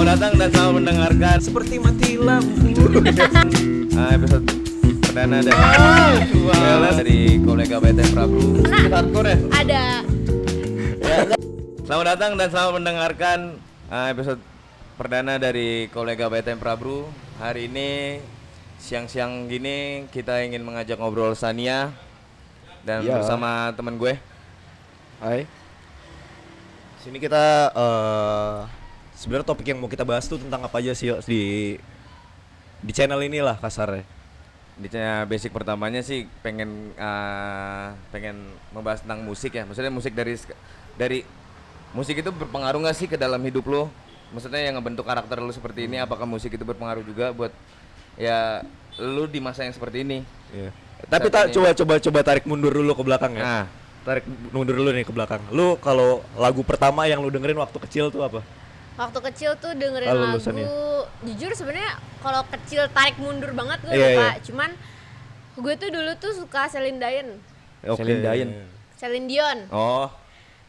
Selamat datang dan selamat mendengarkan seperti mati lampu. Episode perdana dari kolega BT Prabu. Hardcore ya? Ada. Selamat datang dan selamat mendengarkan episode perdana dari kolega BT Prabu. Hari ini siang-siang gini kita ingin mengajak ngobrol Sania dan bersama teman gue. Hai. Sini kita sebenarnya topik yang mau kita bahas tuh tentang apa aja sih di channel inilah kasarnya. Di basic pertamanya sih pengen membahas tentang musik ya. Maksudnya musik dari musik itu berpengaruh nggak sih ke dalam hidup lo? Maksudnya yang ngebentuk karakter lo seperti ini, apakah musik itu berpengaruh juga buat ya lu di masa yang seperti ini? Iya. Tapi coba tarik mundur dulu ke belakang ya. Nah, Tarik mundur dulu nih ke belakang. Lu kalau lagu pertama yang lu dengerin waktu kecil tuh apa? Waktu kecil tuh dengerin Kalau lagu, lulusannya? jujur sebenarnya kalau kecil tarik mundur banget gue Iya, lupa. iya. Cuman gue tuh dulu tuh suka Celine Dion. Celine Dion. Celine Dion. Oh,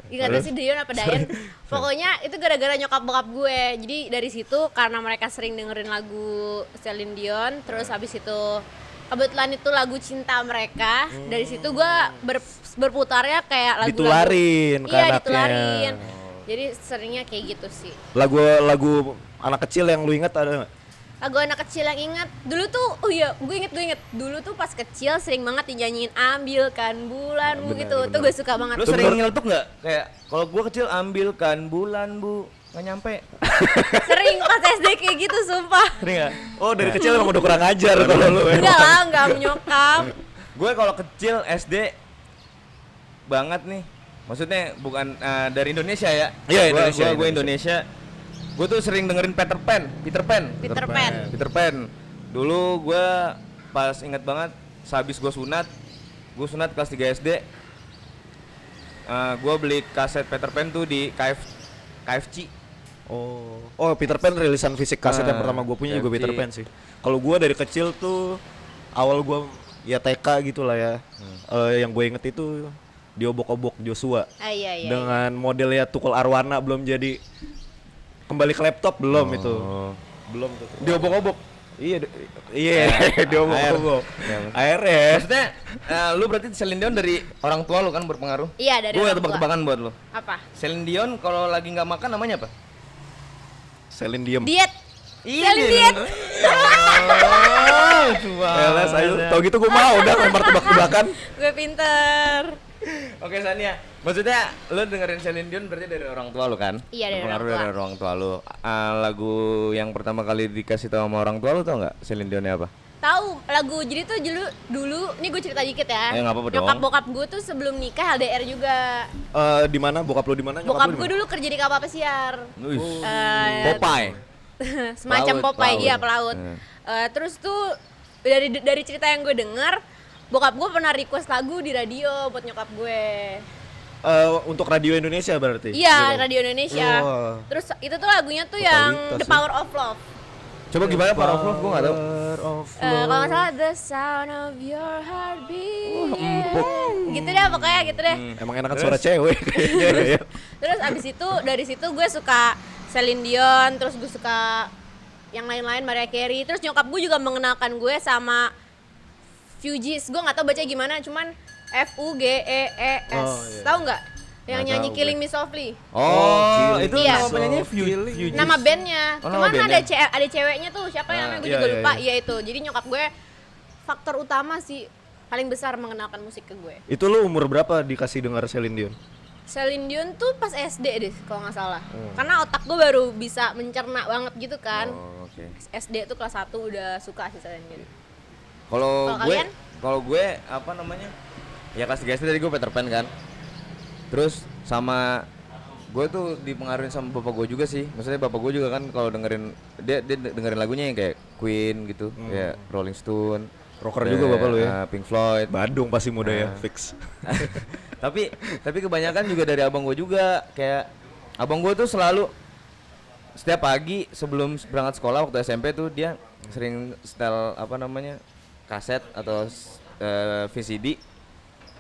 Ingat gak sih Dion apa Dion? Pokoknya itu gara-gara nyokap bokap gue. Jadi dari situ karena mereka sering dengerin lagu Celine Dion, terus habis itu kebetulan itu lagu cinta mereka. Dari situ gue berputarnya kayak lagu-lagu. Ditularin ke Iya, anaknya. ditularin. Jadi seringnya kayak gitu sih. Lagu anak kecil yang lu ingat ada nggak? Lagu anak kecil yang ingat dulu tuh, gue inget dulu tuh pas kecil sering banget dinyanyiin ambilkan bulanmu gitu. Tuh gue suka banget. lu sering nyeletuk nggak? Kayak kalau gua kecil ambilkan bulan bu, nggak nyampe. Sering pas SD kayak gitu sumpah. Sering nggak? Oh, dari kecil emang udah kurang ajar kalau lu. Enggak lah, enggak menyokap. Gue kalau kecil SD banget nih. Maksudnya bukan dari Indonesia ya. Iya, Gue Indonesia. Gue tuh sering dengerin Peter Pan. Peter Pan. Dulu gue pas inget banget sehabis gue sunat kelas 3 SD. Gue beli kaset Peter Pan tuh di KFC. Oh, Peter Pan rilisan fisik kaset yang pertama gue punya juga KFC. Peter Pan sih. Kalau gue dari kecil tuh awal gue ya TK gitulah ya. Yang gue inget itu diobok-obok Joshua. Iya. Dengan modelnya Tukul Arwana belum jadi kembali ke laptop belum itu. Belum tuh. Diobok-obok. Iya, diobok-obok. Air ya. Maksudnya lu berarti Celine Dion dari orang tua lu kan berpengaruh? Iya, dari Gue orang tua. tebak-tebakan buat lu. Apa? Celine Dion kalau lagi nggak makan namanya apa? Celine Dion. Diet. Celine Dion. Elas, ayo. Tau gitu gue mau udah lempar tebak-tebakan. Gue pinter. Oke Sania, maksudnya lu dengerin Celine Dion berarti dari orang tua lu kan? Iya, dari Berpengaruh orang tua. dari orang tua lu. Lagu yang pertama kali dikasih tahu sama orang tua lu tau nggak Celine Dionnya apa? Tahu lagu jadi tuh dulu nih gue cerita dikit ya. Nggak apa-apa Nyokap dong. bokap gue tuh sebelum nikah LDR juga. Di mana bokap lu di mana? Bokap gue dulu kerja di kapal pesiar. Popeye. Semacam Pelaut, Popeye, pelaut. iya pelaut. Terus tuh dari cerita yang gue dengar, bokap gue pernah request lagu di radio buat nyokap gue. Untuk radio Indonesia berarti? Iya, radio Indonesia. Wah. Terus itu tuh lagunya tuh yang Totalitas The ya. Power of Love. Coba gimana Power of Love? Gue nggak tahu. Kalau nggak salah The Sound of Your Heartbeat. Gitu deh pokoknya gitu deh. Emang enakan suara cewek kayaknya ya. Terus abis itu dari situ gue suka Celine Dion, terus gue suka yang lain-lain Mariah Carey. Terus nyokap gue juga mengenalkan gue sama Fugees. Gue nggak tahu baca gimana, cuman Fugees. Oh, iya. Tahu nggak? Yang Nggak nyanyi tahu Killing Me Softly. Oh, itu Iya. nama penyanyi Fugees. Nama bandnya. Oh, nama Cuman bandnya. ada ceweknya tuh. Siapa yang namanya gue iya, juga iya, lupa. iya. Iya itu. Jadi nyokap gue faktor utama sih paling besar mengenalkan musik ke gue. Itu lu umur berapa dikasih dengar Celine Dion? Celine Dion tuh pas SD deh kalau nggak salah. Karena otak gue baru bisa mencerna banget gitu kan. Oh, oke. SD tuh kelas 1 udah suka sih Celine Dion. Kalau Kalau gue, kalian? kalau gue apa namanya? Ya kelas 3 SD tadi gue Peter Pan kan. Terus sama gue tuh dipengaruhi sama bapak gue juga sih. Maksudnya bapak gue juga kan kalau dengerin dia dengerin lagunya yang kayak Queen gitu, kayak Rolling Stone. Rocker juga bapak lu ya? Pink Floyd. Bandung pasti muda ya, fix. tapi kebanyakan juga dari abang gue juga. Kayak abang gue tuh selalu setiap pagi sebelum berangkat sekolah waktu SMP tuh dia sering setel apa namanya kaset atau VCD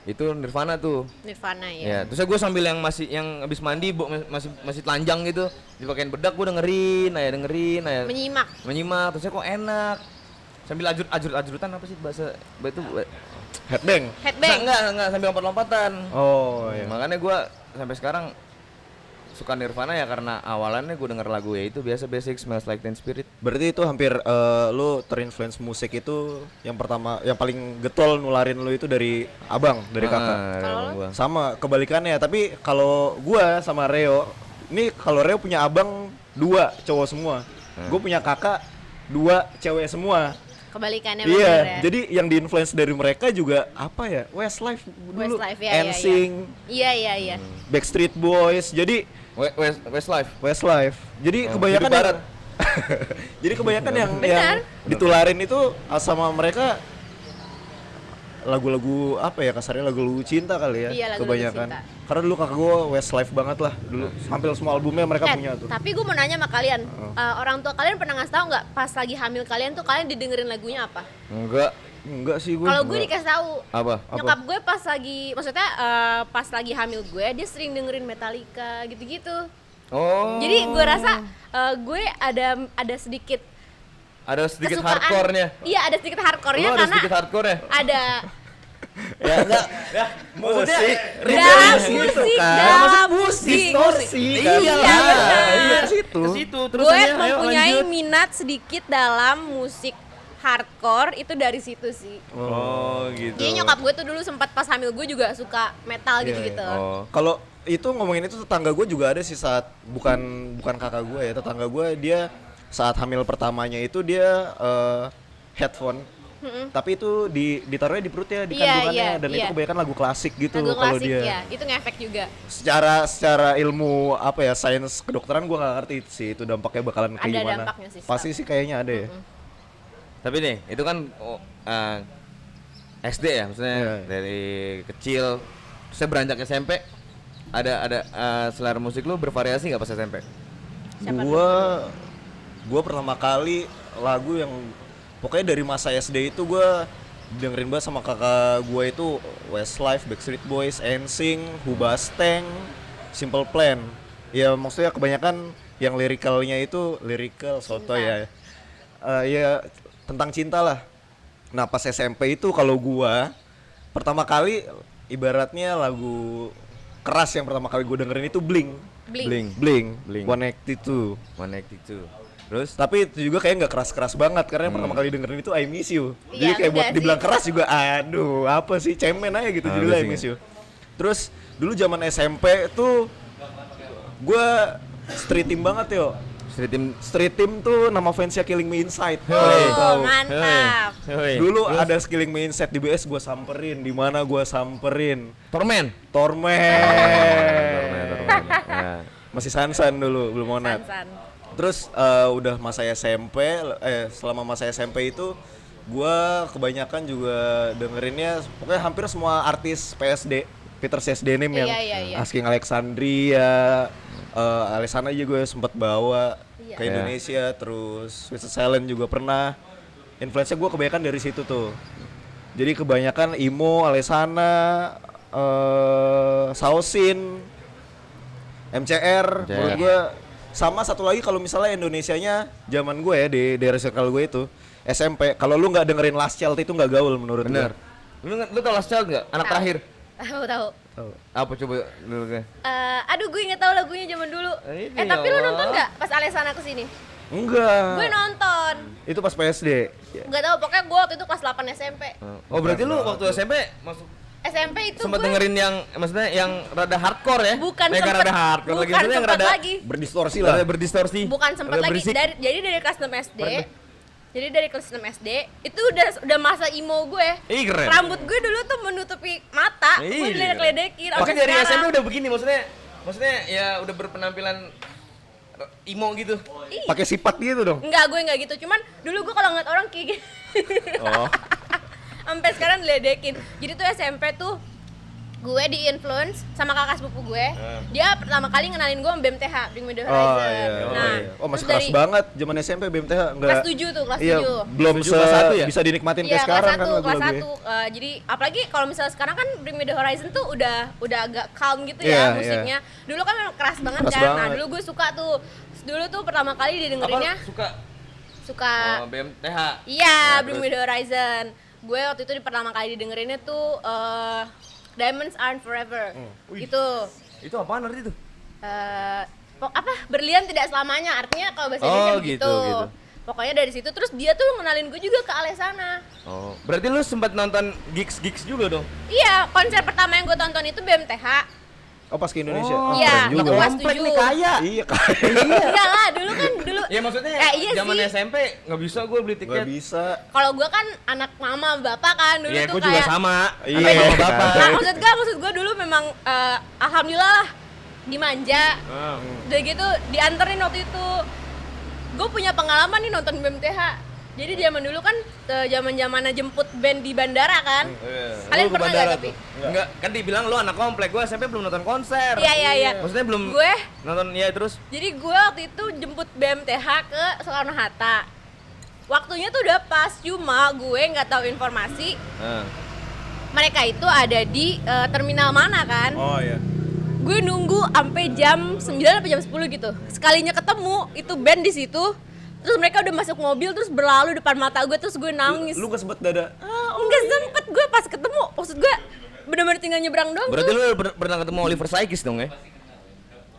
itu Nirvana tuh. Nirvana ya. Ya, terus gue sambil yang habis mandi masih telanjang gitu, dipakein bedak gue dengerin aja. Menyimak, terusnya kok enak. Sambil ajrut-ajrutan apa sih bahasa itu? Headbang. Enggak, sambil lompat-lompatan. Oh iya. Makanya gue sampai sekarang suka Nirvana ya karena awalannya gue denger lagu ya itu biasa basic Smells Like Teen Spirit. Berarti itu hampir lu terinfluence musik itu yang pertama, yang paling getol nularin lu itu dari abang, dari kakak. Kalau lu? Gua. Sama kebalikannya, tapi kalau gua sama Reo, ini kalau Reo punya abang 2 cowok semua. Gue punya kakak 2 cewek semua. Kebalikannya Iya, bener ya. jadi yang diinfluence dari mereka juga apa ya? Westlife dulu, Westlife, ya, NSYNC, Iya. Backstreet Boys. Jadi Westlife. Jadi Oh, kebanyakan hidup barat. jadi kebanyakan yang Benar. ditularin itu sama mereka lagu-lagu apa ya, kasarnya lagu-lagu cinta kali ya. Iya, lagu-lagu kebanyakan. cinta. Karena dulu kakak gue Westlife banget lah dulu. Hampir semua albumnya mereka punya tuh. Tapi gue mau nanya sama kalian, orang tua kalian pernah ngasih tahu nggak pas lagi hamil kalian tuh kalian didengerin lagunya apa? Enggak sih gue. Kalau gue dikasih tahu, Apa? nyokap gue pas lagi, maksudnya pas lagi hamil gue, dia sering dengerin Metallica gitu-gitu. Oh. Jadi gue rasa gue ada sedikit sedikit kesukaan. hardcore-nya. Iya, ada sedikit hardcore-nya Lu ada karena sedikit hardcore-nya. ada Ya enggak. Ya, maksudnya musik, distorsi. Iya, benar. Iya, ke situ. Ke situ terus Gue aja, ayo mempunyai lanjut. minat sedikit dalam musik hardcore itu dari situ sih. Oh, gitu. Jadi nyokap gue tuh dulu sempat pas hamil gue juga suka metal Iya, gitu-gitu. Oh. Kalau itu ngomongin itu, tetangga gue juga ada sih saat bukan kakak gue ya, tetangga gue dia saat hamil pertamanya itu dia headphone. Tapi itu ditaruhnya di perutnya, di Iya, kandungannya, iya, dan iya. itu kebanyakan lagu klasik gitu. Lagu kalau klasik dia ya, itu ngefek juga. secara ilmu apa ya, sains kedokteran gue nggak ngerti sih itu dampaknya bakalan kayak Ada gimana. dampaknya sih, Pasti sih kayaknya ada ya. Tapi nih, itu kan SD ya, maksudnya Iya. dari kecil. Saya beranjak SMP. Ada selera musik lu bervariasi nggak pas SMP? Gua pertama kali lagu yang pokoknya dari masa SD itu gua dengerin banget sama kakak gua itu Westlife, Backstreet Boys, NSYNC, Hubastang, Simple Plan. Ya maksudnya kebanyakan yang lyrical soto ya. Ya tentang cinta lah. Nah pas SMP itu kalau gua pertama kali ibaratnya lagu keras yang pertama kali gue dengerin itu Blink. 182. Terus tapi itu juga kayak nggak keras-keras banget karena yang pertama kali dengerin itu I Miss You. Jadi Iya, kayak buat udah dibilang sih. keras juga aduh apa sih, cemen aja gitu judulnya I Miss You. Terus dulu zaman SMP tuh gue street team banget yo. Street team tuh nama fansnya Killing Me Inside. Oh, mantap. Dulu ada Killing Me Inside di BS, gue samperin. Di mana gue samperin? Torment. Ya. Masih Sansan dulu, belum Monat. San-san. Terus udah masa SMP, selama masa SMP itu gue kebanyakan juga dengerinnya pokoknya hampir semua artis PSD, Peter Says Denim yang Iya. Asking Alexandria, Alessana aja gue sempat bawa Iya. ke Indonesia, terus Twisted Silent juga pernah. Influence gue kebanyakan dari situ tuh. Jadi kebanyakan emo, Alessana, Sausin, MCR, menurut gue. Sama satu lagi kalau misalnya Indonesianya zaman gue ya di daerah circle gue itu SMP, kalau lu nggak dengerin Last Child itu nggak gaul menurut gue. Bener. Lu tau Last Child nggak? Anak Tahu. terakhir. Tahu. Apa coba dulu kan? Aduh, gue nggak tahu lagunya zaman dulu. Ini Tapi ya lu Allah. nonton nggak pas Alessana kesini? Enggak. Gue nonton. Itu pas PSD. Nggak tahu, pokoknya gue waktu itu kelas 8 SMP. Oh berarti lu waktu SMP masuk SMP itu sempat gue dengerin yang maksudnya yang rada hardcore ya? bukan Yang sempet, rada hardcore lagi, bukan maksudnya yang sempet rada lagi. Berdistorsi rada lah. berdistorsi. Bukan sempat rada lagi. berisik. Jadi dari kelas 6 SD. Jadi dari kelas 6 SD itu udah masa emo gue. Ih, keren. Rambut gue dulu tuh menutupi mata. Ih, Gue diledek-ledekin. Makanya dari SMP udah begini maksudnya ya udah berpenampilan emo gitu. Pakai sifat gitu dong. Enggak, gue enggak gitu. Cuman dulu gue kalau ngeliat orang kayak gitu. Oh. Sampai sekarang diledekin. Jadi tuh SMP tuh gue di-influence sama kakak sepupu gue. Dia pertama kali ngenalin gue sama BMTH, Bring Me The Horizon. Nah, Oh, masih terus keras banget zaman SMP BMTH enggak. kelas 7 tuh, kelas 7. Iya, belum Tujuh kelas satu ya? bisa dinikmatin Iya, kayak sekarang kan kelas lagu-lagunya. 1. Jadi apalagi kalau misalnya sekarang kan Bring Me The Horizon tuh udah agak calm gitu Iya, ya musiknya. Dulu kan memang keras banget Keras kan. Nah, banget. dulu gue suka tuh. Dulu tuh pertama kali didengerinnya suka BMTH. iya, Nah, Bring Me The Horizon. Gue waktu itu pertama kali didengerinnya tuh Diamonds Aren't Forever. Itu apaan arti itu? Berlian tidak selamanya, artinya kalau bahasa Oh, Indonesia gitu, gitu. gitu. Pokoknya dari situ terus dia tuh ngenalin gue juga ke Alesana. Oh, berarti lu sempat nonton gigs juga dong? Iya, konser pertama yang gue tonton itu BMTH. Oh, pas ke Indonesia. Oh, Iya, keren itu juga. kelas Komplek 7. nih kaya. Iya, kayak Enggak lah, dulu. Ya maksudnya Iya zaman sih. SMP nggak bisa gue beli nggak tiket. bisa. Kalau gue kan anak mama bapak kan dulu Iya, tuh gue juga kayak sama. Iya, Anak sama kan. bapak. Nah, maksud gue dulu memang alhamdulillah lah dimanja. Udah gitu dianterin waktu itu. Gue punya pengalaman nih nonton BMTH. Jadi zaman dulu kan zaman-zamannya jemput band di bandara kan. Kalian Lu ke pernah bandara nggak tapi? tuh? Enggak, kan dibilang lu anak komplek, gue SMP belum nonton konser. Iya. Maksudnya belum Gue nonton ya terus. Jadi gue waktu itu jemput BMTH ke Soekarno Hatta. Waktunya tuh udah pas, cuma gue nggak tahu informasi mereka itu ada di terminal mana kan. Oh iya. Gue nunggu sampai jam 9 atau jam 10 gitu. Sekalinya ketemu itu band di situ. Terus mereka udah masuk mobil terus berlalu depan mata gue terus gue nangis. Lu kesempet dada. Enggak sempet gue pas ketemu. Maksud gue bener-bener tinggal nyebrang doang. Berarti tuh. lu pernah ketemu Oliver Sykes dong ya?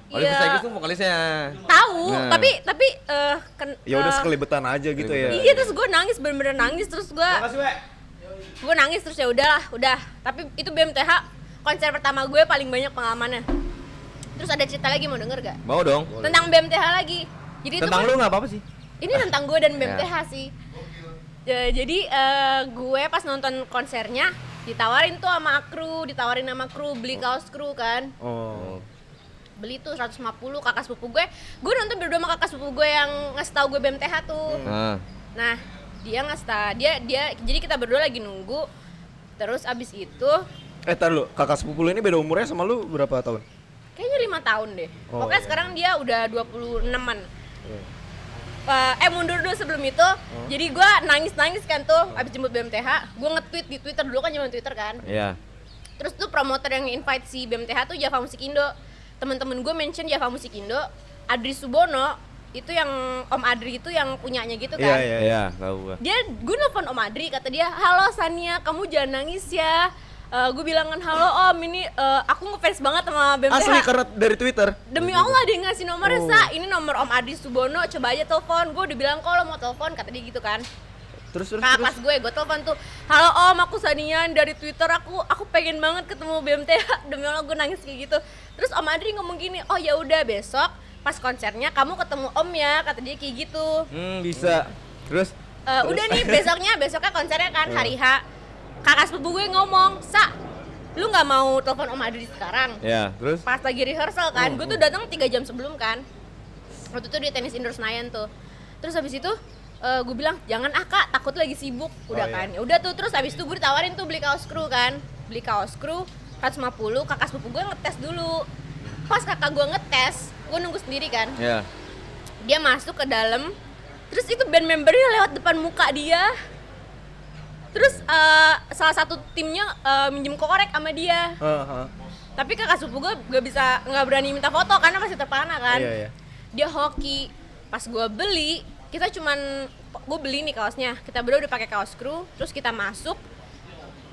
Oliver Iya. Sykes tuh vokalisnya. Tahu, Nah. tapi Ya udah sekelibetan aja gitu ya. Iya, terus gue nangis, bener-bener nangis terus gue nangis terus ya udahlah, udah. Tapi itu BMTH konser pertama gue paling banyak pengalamannya. Terus ada cerita lagi, mau denger gak? Mau dong. Tentang BMTH lagi. Jadi Tentang itu lu nggak apa-apa sih? ini tentang gue dan BMTH sih. Jadi gue pas nonton konsernya ditawarin tuh sama kru, beli kaos kru kan. Oh. Beli tuh 150, kakak sepupu gue nonton berdua sama kakak sepupu gue yang ngasih tahu gue BMTH tuh. Nah, dia ngasih tahu, dia jadi kita berdua lagi nunggu. Terus abis itu Tar lu, kakak sepupu lu ini beda umurnya sama lu berapa tahun? kayaknya 5 tahun deh. Oh, Pokoknya iya. sekarang dia udah 26-an. Mundur dulu sebelum itu. Jadi gue nangis kan tuh abis jemput BMTH. Gue nge-tweet di Twitter, dulu kan zaman Twitter kan. Iya. Terus tuh promotor yang invite si BMTH tuh Java Musik Indo. Temen-temen gue mention Java Musik Indo. Adri Subono itu yang Om Adri itu yang punyanya gitu kan. Iya, tahu gua. Gue nelfon Om Adri, kata dia, "Halo Sania, kamu jangan nangis ya." Gue bilang kan, "Halo Om, ini aku ngefans banget sama BMTH." Asli karena dari Twitter. Demi Allah dia ngasih nomornya, Sa, ini nomor Om Adri Subono, coba aja telepon. Gue udah bilang, kalau mau telepon, kata dia gitu kan. Terus Kakak kelas gue telepon tuh, "Halo Om, aku Sania dari Twitter, aku pengen banget ketemu BMTH." Demi Allah gue nangis kayak gitu. Terus Om Adri ngomong gini, "Oh ya udah, besok pas konsernya kamu ketemu Om ya," kata dia kayak gitu. Bisa. Terus Udah nih besoknya konsernya kan hari H. Kakak sepupu gue ngomong, "Sa, lu nggak mau telepon Om Adri sekarang?" ya, terus Pas lagi rehearsal kan, gue tuh datang 3 jam sebelum kan. Waktu itu di tenis indoor Senayan tuh. Terus habis itu gue bilang, "Jangan Kak, takut lagi sibuk." Udah kan. Ya udah tuh, terus habis itu gue ditawarin tuh beli kaos kru kan. Beli kaos kru 150, kakak sepupu gue ngetes dulu. Pas kakak gue ngetes, gue nunggu sendiri kan. ya. Dia masuk ke dalam, terus itu band membernya lewat depan muka dia. Terus salah satu timnya minjem korek sama dia. Tapi kakak sepupu gue nggak berani minta foto karena masih terpana kan. Iya. Dia hoki. Pas gue beli, gue beli nih kaosnya. Kita berdua udah pakai kaos kru, terus kita masuk.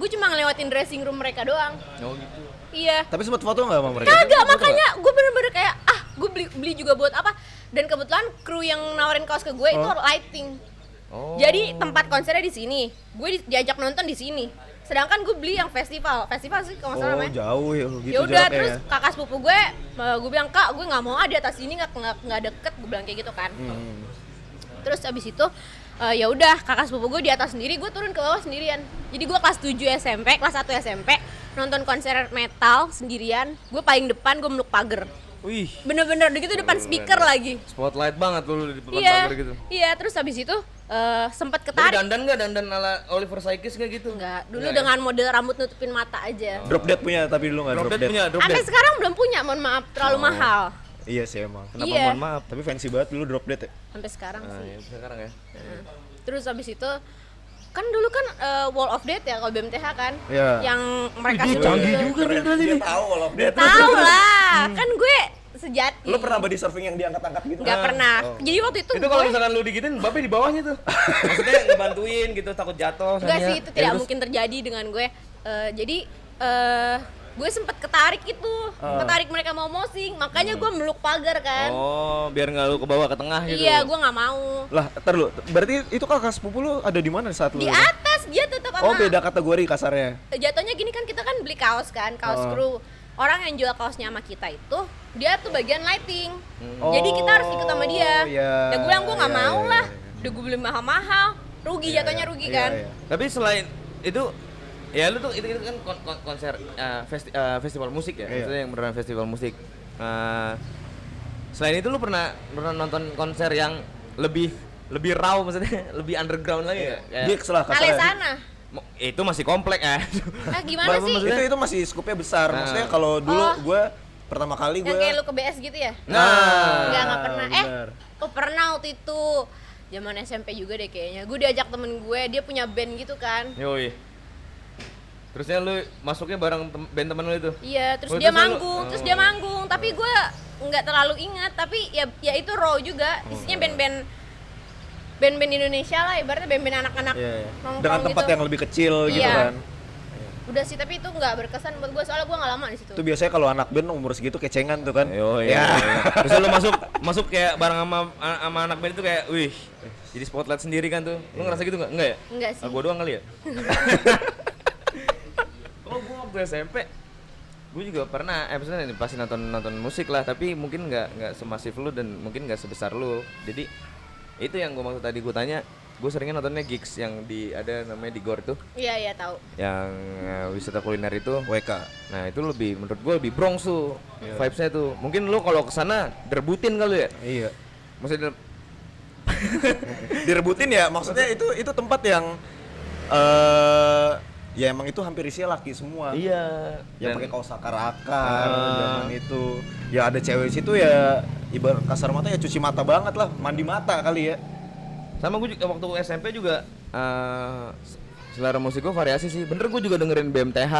Gue cuma ngelewatin dressing room mereka doang. Oh gitu. Iya. Tapi sempat foto nggak sama mereka? Kagak, makanya gue bener-bener kayak gue beli juga buat apa. Dan kebetulan kru yang nawarin kaos ke gue itu lighting. Oh. Jadi tempat konsernya di sini, gue diajak nonton di sini. Sedangkan gue beli yang festival sih kalau nggak salah namanya. Jauh ya gitu. Ya udah, jaraknya terus ya. kakak sepupu gue bilang, "Kak, gue nggak mau di atas sini, nggak deket," gue bilang kayak gitu kan. Terus abis itu ya udah, kakak sepupu gue di atas sendiri, gue turun ke bawah sendirian. Jadi gue kelas 7 SMP, kelas 1 SMP nonton konser metal sendirian. Gue paling depan, gue meluk pagar. Wih, bener-bener gitu depan speaker lagi. spotlight banget lu di depan Iya, pagar gitu. iya. Terus habis itu sempat Tapi ketarik. dandan nggak dandan ala Oliver Sykes nggak gitu? Enggak, dulu Nggak ya? dengan model rambut nutupin mata aja. Drop dead punya tapi dulu nggak Drop drop dead dead. punya, drop Sampai dead. sekarang belum punya, mohon maaf, terlalu mahal. Iya sih emang. Kenapa Iya. mohon maaf? Tapi fancy banget dulu drop dead ya. Sampai sekarang Nah, sih. ya, sekarang ya. Nah, terus habis itu kan dulu kan Wall of Death ya kalau BMTH kan, Iya. yang mereka Wih, dia suka canggih gitu. juga nih Keren, berarti dia nih. tahu Wall of Death. Tahu lah, kan gue sejati. Lo pernah body surfing yang diangkat-angkat gitu? Nggak pernah. Oh. Jadi waktu itu Itu kalau gue misalkan lu digituin, Bape di bawahnya tuh. Maksudnya ngebantuin gitu, takut jatuh. enggak Sania. sih, itu Ya, tidak terus- mungkin terjadi dengan gue. Jadi gue sempet ketarik itu, ketarik mereka mau mosing, makanya gue meluk pagar kan. Oh, biar nggak lu ke bawah ke tengah gitu. Iya, gue nggak mau. Lah, ntar lu. Berarti itu kakak sepupu lu ada di mana saat lu? Di atas dia tetap Oh, sama. beda kategori kasarnya. Jatuhnya gini kan, kita kan beli kaos kan, kaos Oh. kru. Orang yang jual kaosnya sama kita itu dia tuh bagian lighting. Oh, Jadi kita harus ikut sama dia. iya, Dan gue bilang gue nggak iya, mau iya, lah. iya. Udah gue beli mahal-mahal, rugi jatuhnya rugi Iya, kan. iya. Tapi selain itu ya lu tuh itu kan konser festival musik ya, Iya. maksudnya yang beneran festival musik. Selain itu lu pernah nonton konser yang lebih raw, maksudnya lebih underground lagi Iya. ya? Gigs lah kasarnya. Alesana. Itu masih komplek ya. Gimana sih? Itu masih skupnya besar. Nah. Maksudnya kalau dulu Oh. gue pertama kali Yang gue kayak lu ke BS gitu ya? Nah, Enggak pernah. benar. Pernah waktu itu. Zaman SMP juga deh kayaknya. Gue diajak temen gue, dia punya band gitu kan. Yoi. Terusnya lu masuknya bareng band temen lu itu? Iya, terus Oh, dia terus lu- manggung, terus dia manggung. Tapi gue nggak terlalu ingat. Tapi ya itu raw juga. Isinya band-band Indonesia lah, ibaratnya band-band anak-anak Iya, iya. nongkrong Dengan tempat gitu. yang lebih kecil gitu Iya. kan. Udah sih, tapi itu nggak berkesan buat gue soalnya gue nggak lama di situ. Itu biasanya kalau anak band umur segitu kecengan tuh kan. Yoi. Ya. Terus lu masuk kayak bareng sama anak band itu kayak, wih, jadi spotlight sendiri kan tuh. Lu ngerasa gitu nggak? Enggak ya? Enggak sih. Gua doang kali ya. Kalau gua waktu SMP, gua juga pernah, maksudnya nih, pasti nonton musik lah, tapi mungkin nggak semasif lu dan mungkin nggak sebesar lu. Jadi itu yang gua maksud tadi, gua tanya, gua seringnya nontonnya gigs yang ada namanya di Gor tuh, Iya tahu. yang wisata kuliner itu. WK. Nah itu menurut gua lebih Bronx tuh, vibes-nya tuh. Mungkin lu kalau kesana derebutin kali ya. Iya. Maksudnya Direbutin ya, maksudnya itu tempat yang ya emang itu hampir isinya laki semua. iya. Yang Dan- pakai kaos akar-akar zaman itu. Ya ada cewek situ ya ibarat kasar mata ya cuci mata banget lah, mandi mata kali ya. Sama gue juga waktu SMP juga selera musik gue variasi sih. Bener gue juga dengerin BMTH.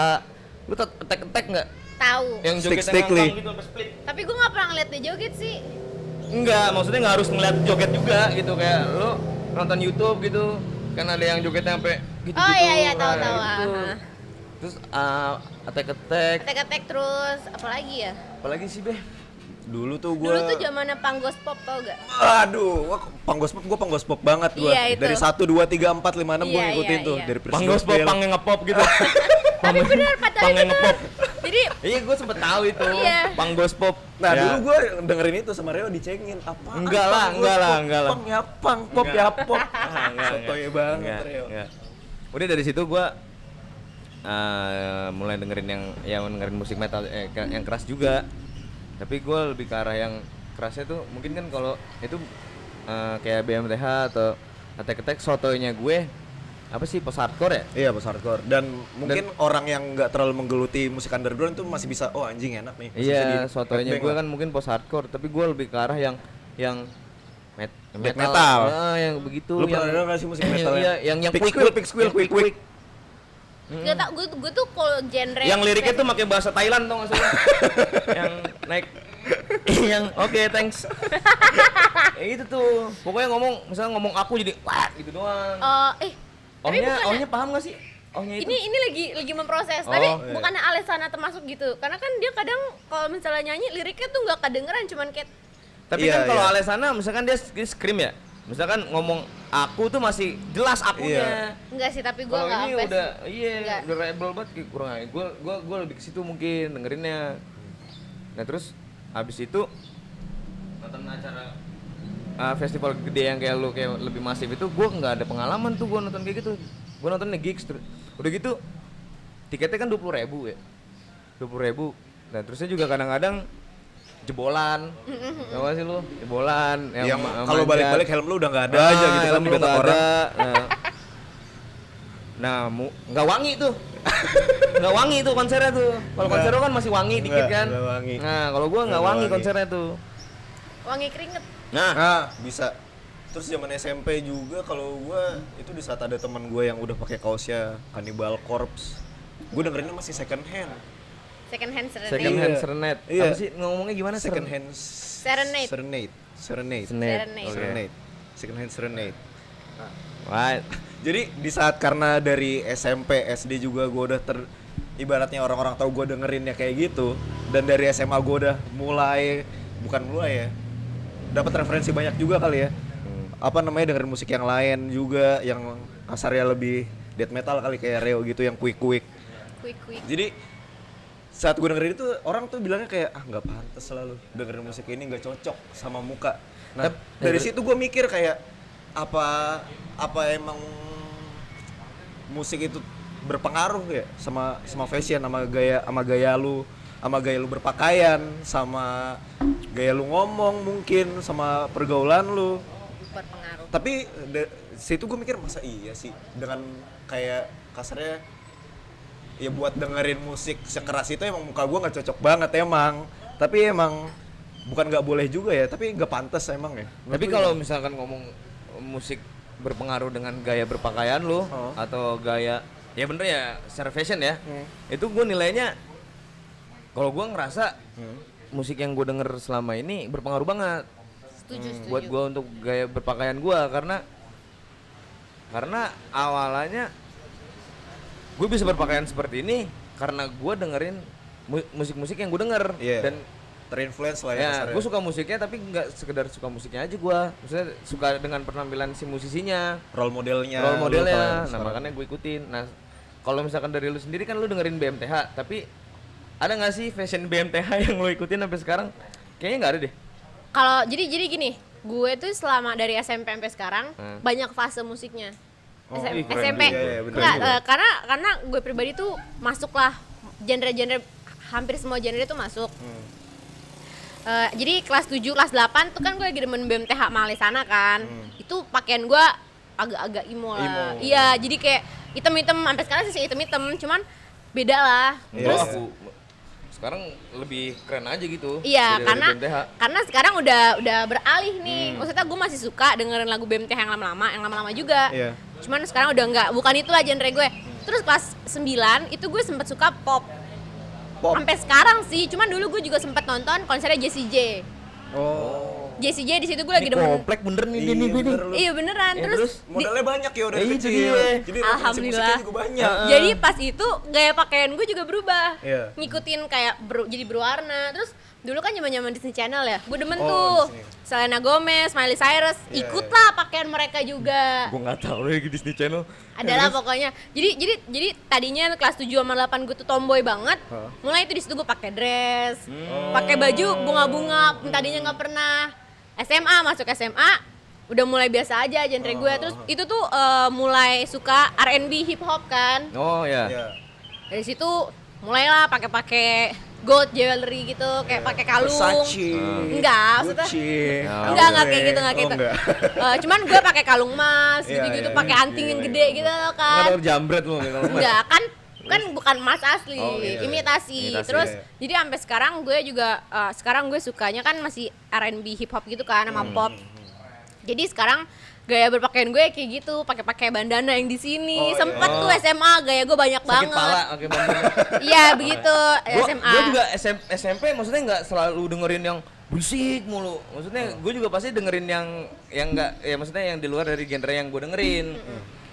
Lu attack nggak? Tahu. Yang joget Stick yang Lee. ngangkang gitu sampai split. Tapi gue nggak pernah ngeliat dia joget sih. Enggak, maksudnya nggak harus ngeliat joget juga gitu, kayak lu nonton YouTube gitu. Kan ada yang jogetnya sampai gitu-gitu. Oh, iya, nah, tahu. gitu. Ah. Terus attack. Tek-tek terus apalagi ya? Apalagi sih, Be? Dulu tuh gua Dulu tuh zamannya Panggos Pop tau gak? Aduh, gua panggospop banget gua. Iya, itu. Dari 1 2 3 4 5 6 gua Iya, ngikutin iya, tuh iya. dari Panggos pop, pang yang ngepop gitu. Tapi bener pacarnya Pang yang gitu. ngepop. Jadi Iya, gue sempet tahu itu. Iya. Panggos pop. Nah, Ya. dulu gua dengerin itu sama Reo dicengin. Apa? Enggak lah, enggak lah. Pang ya pang, pop Enggak. ya pop. Enggak. Sotoy banget Enggak, Reo. enggak. Udah dari situ gua mulai dengerin yang dengerin musik metal yang keras juga. Tapi gua lebih ke arah yang kerasnya tuh mungkin kan kalau itu kayak BMTH atau Attack Attack, sotoynya gue apa sih, post hardcore ya? Iya, pas hardcore. Dan mungkin orang yang nggak terlalu menggeluti musik underground tuh masih bisa, oh anjing enak nih. Masih bisa Iya, di- sotoynya headbang gue lah. kan mungkin post hardcore, tapi gue lebih ke arah yang Black metal. yang begitu. Lu pernah denger nggak sih musik metal Iya, yang Pick quick squeal, pick squeal, yang quick quick. gak tau, gue tuh kalau genre Yang liriknya tuh pakai bahasa Thailand tau gak sih? Yang naik yang oke, thanks. Itu tuh. Pokoknya misalnya ngomong aku jadi wah gitu doang. tapi bukannya Ohnya paham gak sih? Ohnya itu. ini lagi memproses, Oh, tapi iya. bukannya Alesana termasuk gitu. Karena kan dia kadang kalau misalnya nyanyi liriknya tuh nggak kedengeran, cuman kayak Tapi Iya, kan kalau iya. Alesana misalkan dia scream ya. Misalkan ngomong aku tuh masih jelas akunya. enggak sih, tapi gue Kalau nggak ini sampai udah sih. iya, Nggak. udah rebel banget kayak kurang aja. Gua lebih ke situ mungkin dengerinnya. Nah, terus habis itu nonton acara festival gede yang kayak lu kayak lebih masif itu, gua nggak ada pengalaman tuh gua nonton kayak gitu. Gua nontonnya gigs terus. Udah gitu tiketnya kan 20.000 ya. 20.000. Nah, terusnya juga kadang-kadang jebolan. Tahu gak sih lu? Jebolan Yang kalau manjat. balik-balik helm lu udah nggak ada aja gitu kan helm di lu otak nggak orang. ada. Nah, nggak wangi tuh. Nggak wangi tuh konsernya tuh. Kalau Nggak. konser lu kan masih wangi dikit kan. Nggak wangi. Nah, kalau gua nggak Nggak wangi wangi. konsernya tuh. Wangi keringet. Nah, bisa. Terus zaman SMP juga kalau gua itu di saat ada teman gua yang udah pakai kaosnya Cannibal Corpse. Gua dengerinnya masih second hand. Second hand serenade. Second hand serenade. Iya. Apa sih ngomongnya gimana? Second hand Serenade. Serenade. Serenade. Serenade. Oke. Serenade. Second hand serenade. Right. Jadi di saat karena dari SMP, SD juga gue udah ibaratnya orang-orang tahu gue dengerinnya kayak gitu, dan dari SMA gue udah bukan mulai ya, dapat referensi banyak juga kali ya. Apa namanya, dengerin musik yang lain juga, yang kasarnya lebih death metal kali kayak Reo gitu, yang quick. Quick. Jadi saat gue dengerin itu orang tuh bilangnya kayak nggak pantas selalu dengerin musik ini, nggak cocok sama muka. Nah dari situ gue mikir kayak apa emang musik itu berpengaruh ya sama fashion, sama gaya lu berpakaian, sama gaya lu ngomong, mungkin sama pergaulan lu. Berpengaruh. Tapi situ gue mikir masa iya sih dengan kayak kasarnya ya buat dengerin musik sekeras itu emang muka gue nggak cocok banget emang. Tapi emang bukan nggak boleh juga ya, tapi nggak pantas emang ya. Tapi kalau misalkan ngomong musik berpengaruh dengan gaya berpakaian lu atau gaya, ya bener ya secara fashion ya, itu gue nilainya, kalau gue ngerasa musik yang gue denger selama ini berpengaruh banget Setuju. buat gue untuk gaya berpakaian gue, karena awalannya gue bisa berpakaian seperti ini karena gue dengerin musik-musik yang gue denger. Iya. Dan Terinfluence lah ya, ya, kasarnya. gue suka musiknya tapi nggak sekedar suka musiknya aja gue, maksudnya suka dengan penampilan si musisinya, role modelnya. Nah makanya gue ikutin. Nah kalau misalkan dari lu sendiri kan lu dengerin BMTH, tapi ada nggak sih fashion BMTH yang lu ikutin sampai sekarang? Kayaknya nggak ada deh. Kalau jadi gini, gue tuh selama dari SMP sampai sekarang banyak fase musiknya. Ih, keren SMP. juga. Iya, bener Enggak, juga. karena gue pribadi tuh masuklah genre-genre, hampir semua genre tuh masuk. Jadi kelas 7, kelas 8 tuh kan gue lagi demen BMTH Malesana kan. Itu pakaian gue agak-agak imo lah. Emo. Iya, jadi kayak hitam-hitam, sampai sekarang sih hitam-hitam, cuman beda lah. Iya. Terus Aku sekarang lebih keren aja gitu. iya, dari BMTH. karena sekarang udah beralih nih. Maksudnya gue masih suka dengerin lagu BMTH yang lama-lama juga. Iya. Cuman sekarang udah enggak, bukan itulah genre gue. Terus kelas 9 itu gue sempet suka pop. Sampai sekarang sih, cuman dulu gue juga sempet nonton konsernya Jessie J. Oh. Jessie J di situ gue lagi Ini demen. komplek bener nih Iya, nih gue nih. bener lu. Iya beneran. Ya, terus terus Modalnya banyak ya udah Itu kecil. dia. Jadi referensi Alhamdulillah. musiknya juga banyak. jadi pas itu gaya pakaian gue juga berubah. Iya. Ngikutin kayak jadi berwarna. Terus dulu kan zaman-zaman Disney Channel ya. Gue demen Oh, tuh. Disney. Selena Gomez, Miley Cyrus, Iya, ikutlah pakaian mereka juga. Gue nggak tahu lagi Disney Channel. Adalah pokoknya. Jadi tadinya kelas 7 sama 8 gue tuh tomboy banget. Mulai itu di situ gue pakai dress, pakai baju bunga-bunga, tadinya nggak pernah. SMA, masuk SMA udah mulai biasa aja genre gue. Terus itu tuh mulai suka R&B hip hop kan. Oh ya. Iya. Dari situ mulailah pakai gold jewelry gitu, kayak pakai kalung. Versace. Enggak, maksudnya Gucci. enggak kayak gitu, enggak Oh, kayak gitu. enggak. Cuman gue pakai kalung emas Iya, gitu-gitu, iya, pakai iya, anting iya, yang iya. gede gitu loh Nggak kan. tahu jambret lu kalau mas. Enggak, kan bukan emas asli, Oh, iya, iya. imitasi. Imitasi, Terus iya. jadi sampai sekarang gue juga sekarang gue sukanya kan masih R&B hip hop gitu kan sama pop. Jadi sekarang gaya berpakaian gue kayak gitu, pakai bandana yang di sini. Oh, Sempet iya. tuh SMA gaya gue banyak Sakit banget. pala pakai bandana. Iya, begitu SMA. Gue juga SMP maksudnya nggak selalu dengerin yang berisik mulu. Maksudnya gue juga pasti dengerin yang nggak, ya maksudnya yang di luar dari genre yang gue dengerin.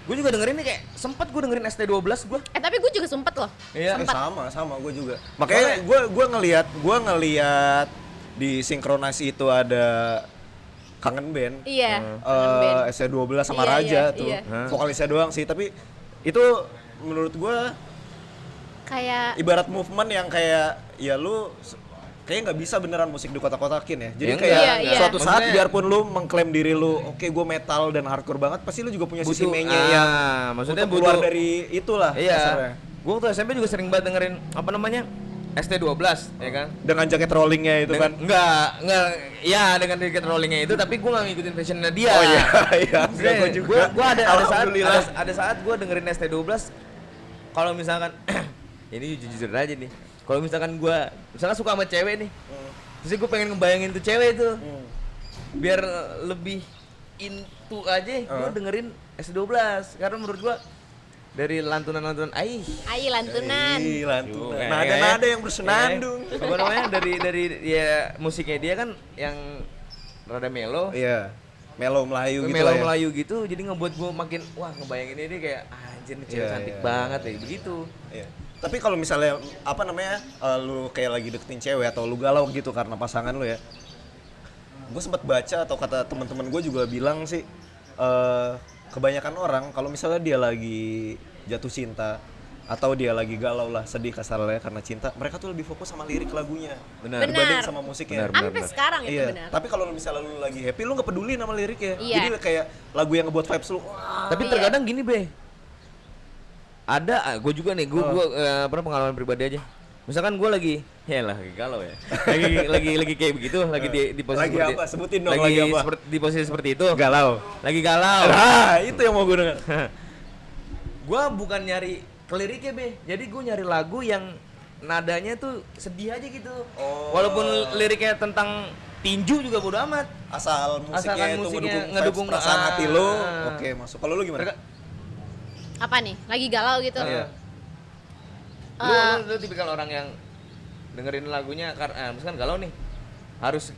Gue juga dengerin nih kayak sempet gue dengerin ST12 gue. Tapi gue juga sempet loh. Iya. Sama gue juga. Makanya gue ngelihat di sinkronasi itu ada Kangen Band. Iya. Kangen Band. SC12 sama Iya, Raja iya, tuh. iya. Vokalisnya doang sih, tapi itu menurut gue Kayak ibarat movement yang kayak ya lu kayak nggak bisa beneran musik di kotak-kotakin ya. Jadi Ya, kayak enggak, iya. suatu saat Maksudnya- biarpun lu mengklaim diri lu, oke gue metal dan hardcore banget, pasti lu juga punya sisi mainnya yang maksudnya untuk keluar butuh dari itulah iya. kasarnya. Gue waktu SMP juga sering banget dengerin apa namanya ST12 ya kan. Dengan jaket rollingnya itu kan. Enggak, ya dengan jaket rollingnya itu, tapi gue nggak ngikutin fashionnya dia. Oh iya, iya. Maksudnya, Gue juga. Gue ada Alhamdulillah. saat gue dengerin ST12, kalau misalkan ini jujur aja nih, kalau misalkan suka sama cewek nih, terus gue pengen ngebayangin tuh cewek itu, biar lebih into aja, gue dengerin ST12 karena menurut gue dari lantunan Ai lantunan. Lantunan. Nada-nada yang bersenandung. Apa namanya, dari ya musiknya dia kan yang rada melo. Iya. Melo Melayu gitu. Melo lah ya. Melayu gitu, jadi ngebuat gue makin wah ngebayangin ini kayak anjir nih cewek Iya, cantik iya, banget ya begitu. Iya. Tapi kalau misalnya apa namanya, lu kayak lagi deketin cewek atau lu galau gitu karena pasangan lu ya. Gue sempat baca atau kata teman-teman gue juga bilang sih, kebanyakan orang kalau misalnya dia lagi jatuh cinta atau dia lagi galau lah, sedih kasarnya karena cinta, mereka tuh lebih fokus sama lirik lagunya Benar. dibanding sama musiknya. Benar. Sampai sekarang itu Iya. benar. Tapi kalau misalnya lu lagi happy, lu nggak peduli sama liriknya. Iya. Jadi kayak lagu yang ngebuat vibes lu. Wah. Tapi Iya. terkadang gini be, ada gue juga nih, gue pernah pengalaman pribadi aja. Misalkan gue lagi galau ya, lagi kayak begitu, lagi di posisi Lagi seperti, apa? Sebutin dong, lagi apa? di posisi seperti itu, Galau. lagi galau. Ah, itu yang mau gue denger. Gue bukan nyari ke liriknya be, jadi gue nyari lagu yang nadanya tuh sedih aja gitu. Oh. Walaupun liriknya tentang tinju juga bodo amat. Asalkan Asalkan itu musiknya ngedukung ngedukung, vibes perasaan hati lu. ah. Oke, masuk. Kalau lu gimana? Apa nih? Lagi galau gitu. Iya. Lu tipikal orang yang dengerin lagunya misalkan galau nih, harus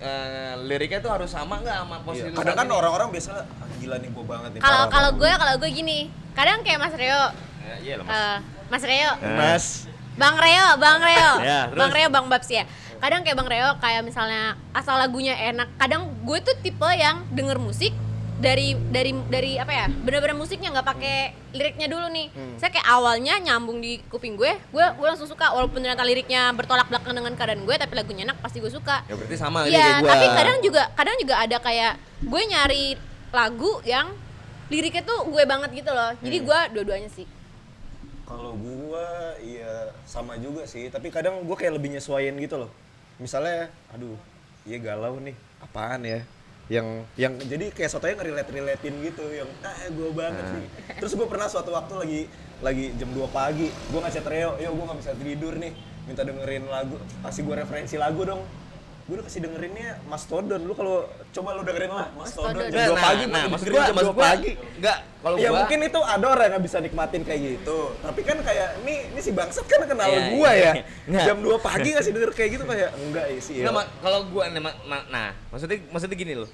liriknya tuh harus sama nggak sama posisi Iya. lu Kadang saat kan ini? orang-orang biasanya gila nih gue banget nih. Kalau parah. kalau gue gini, kadang kayak Mas Reo, Iya lah, Mas. Mas Reo, Mas. Bang Reo, Ya, terus? Bang Reo, Bang Babs ya. Kadang kayak Bang Reo kayak misalnya asal lagunya enak. Kadang gue tuh tipe yang denger musik dari apa ya? Bener-bener musiknya nggak pakai liriknya dulu nih. Saya kayak awalnya nyambung di kuping gue langsung suka walaupun ternyata liriknya bertolak belakang dengan keadaan gue, tapi lagunya enak pasti gue suka. Ya berarti sama aja Iya, kayak gua. tapi kadang juga ada kayak gue nyari lagu yang liriknya tuh gue banget gitu loh. Jadi gue dua-duanya sih. Kalau gua iya sama juga sih, tapi kadang gua kayak lebih nyesuaiin gitu loh. Misalnya, aduh, iya galau nih, apaan ya? Yang jadi kayak sotonya ngerelate-relatein gitu, yang gua banget nih. Terus gua pernah suatu waktu lagi jam 2 pagi, gua ngechat Reo, "Yo, gua nggak bisa tidur nih, minta dengerin lagu, kasih gua referensi lagu dong." Gue udah kasih dengerinnya Mastodon. Lu kalau coba lu dengerin lah Mastodon Mastodon. jam 2 pagi, maksud dengerin jam 2 pagi. enggak, kalau Ya gua mungkin itu ada orang yang bisa nikmatin kayak gitu. Tapi kan kayak ini si bangsat kan kenal Iya, gua iya. ya. Nggak. Jam 2 pagi ngasih denger kayak gitu kayak enggak sih. Nggak, kalau gua nah, maksudnya gini loh.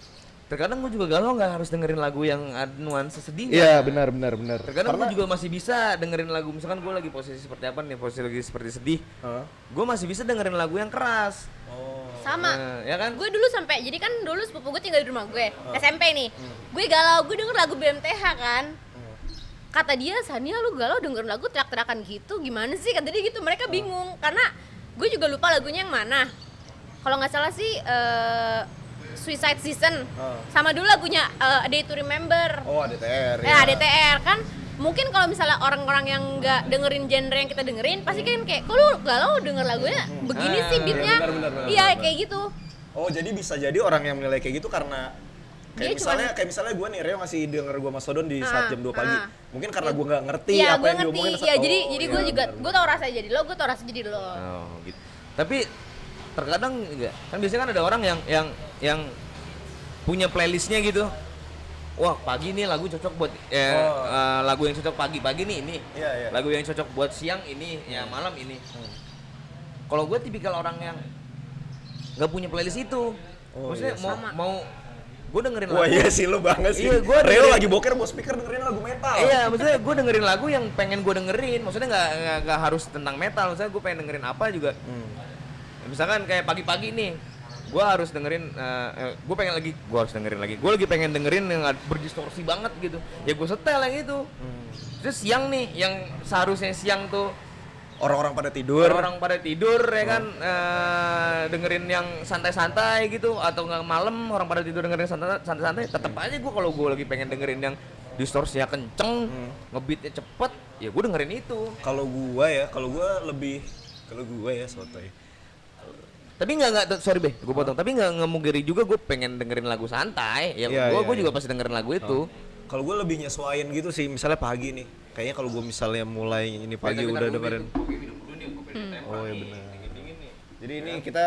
Terkadang gua juga galau nggak harus dengerin lagu yang ada nuansa sedih. Iya, benar. Terkadang gua juga masih bisa dengerin lagu, misalkan gua lagi posisi seperti apa nih, posisi lagi seperti sedih. Gua masih bisa dengerin lagu yang keras. Sama. Ya kan? Gue dulu sampai, jadi kan dulu sepupu gue tinggal di rumah gue, SMP nih. Gue galau, gue denger lagu BMTH kan. Kata dia, "Sania lu galau denger lagu teriak-teriakan gitu, gimana sih?" Kata dia gitu, mereka bingung. Karena gue juga lupa lagunya yang mana. Kalau nggak salah sih Suicide Season. Sama dulu lagunya A Day to Remember. Oh, ADTR. ADTR kan. Mungkin kalau misalnya orang-orang yang nggak dengerin genre yang kita dengerin, pasti kan kayak, "Kok lu galau denger lagunya begini sih beatnya?" benar, Iya, benar. kayak gitu. Oh, jadi bisa jadi orang yang menilai kayak gitu karena Dia kayak misalnya gue nih Reo ngasih denger gue Mastodon di saat jam 2 pagi. Mungkin karena gue nggak ngerti Iya, apa gue yang ngerti. diomongin. Iya, jadi gue juga gue tau rasa jadi lo, gue tau rasa jadi lo. Oh, gitu. Tapi terkadang enggak. Kan biasanya kan ada orang yang punya playlistnya gitu. Wah, pagi nih lagu cocok buat lagu yang cocok pagi nih ini. Iya. Lagu yang cocok buat siang ini, ya malam ini. Kalau gue tipikal orang yang nggak punya playlist itu. Maksudnya mau gue dengerin lagu. Wah, iya sih lu banget sih. Iya, gua Reo dengerin- lagi boker bawa speaker dengerin lagu metal. Iya, maksudnya gue dengerin lagu yang pengen gue dengerin. Maksudnya nggak harus tentang metal. Maksudnya gue pengen dengerin apa juga. Misalkan kayak pagi-pagi nih, gue harus dengerin. Gue lagi pengen dengerin yang berdistorsi banget gitu. Ya gue setel yang itu. Terus siang nih, yang seharusnya siang tuh Orang-orang pada tidur. orang pada tidur ya kan, dengerin yang santai-santai gitu, atau nggak malam orang pada tidur dengerin santai-santai. Tetep aja gue kalau gue lagi pengen dengerin yang distorsinya kenceng, ngebeatnya cepet, ya gue dengerin itu. Kalau gua lebih Kalau gue ya sotoy. Tapi nggak sorry be, gue potong. Tapi nggak ngemugiri juga gue pengen dengerin lagu santai. Ya Iya, gue iya, juga iya. pasti dengerin lagu itu. Kalau gue lebih nyesuaiin gitu sih, misalnya pagi nih. Kayaknya kalau gue misalnya mulai ini pagi udah dengerin. Oh iya benar. Jadi ini kita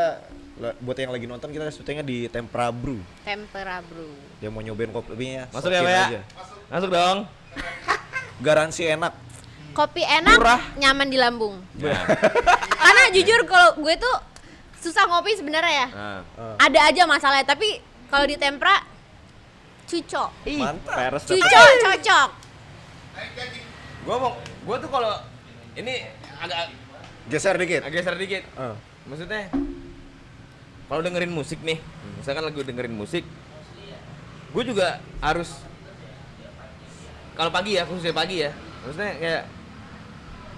buat yang lagi nonton kita syutingnya di Tempera Brew. Tempera Bro. Dia mau nyobain kopinya. Masuk ya, sokin Be, ya? aja. Masuk dong. Garansi enak. Kopi enak, Murah. nyaman di lambung. Karena jujur kalau gue tuh susah ngopi sebenarnya ya. Nah. Ada aja masalahnya, tapi kalau di Tempra cucok. Ih, Mantap. peres dah. Cucok, cocok. Gue tuh kalau ini agak Geser dikit. geser dikit. Maksudnya kalau dengerin musik nih, misalkan lagi dengerin musik, gue juga harus kalau pagi ya, khususnya pagi ya, maksudnya kayak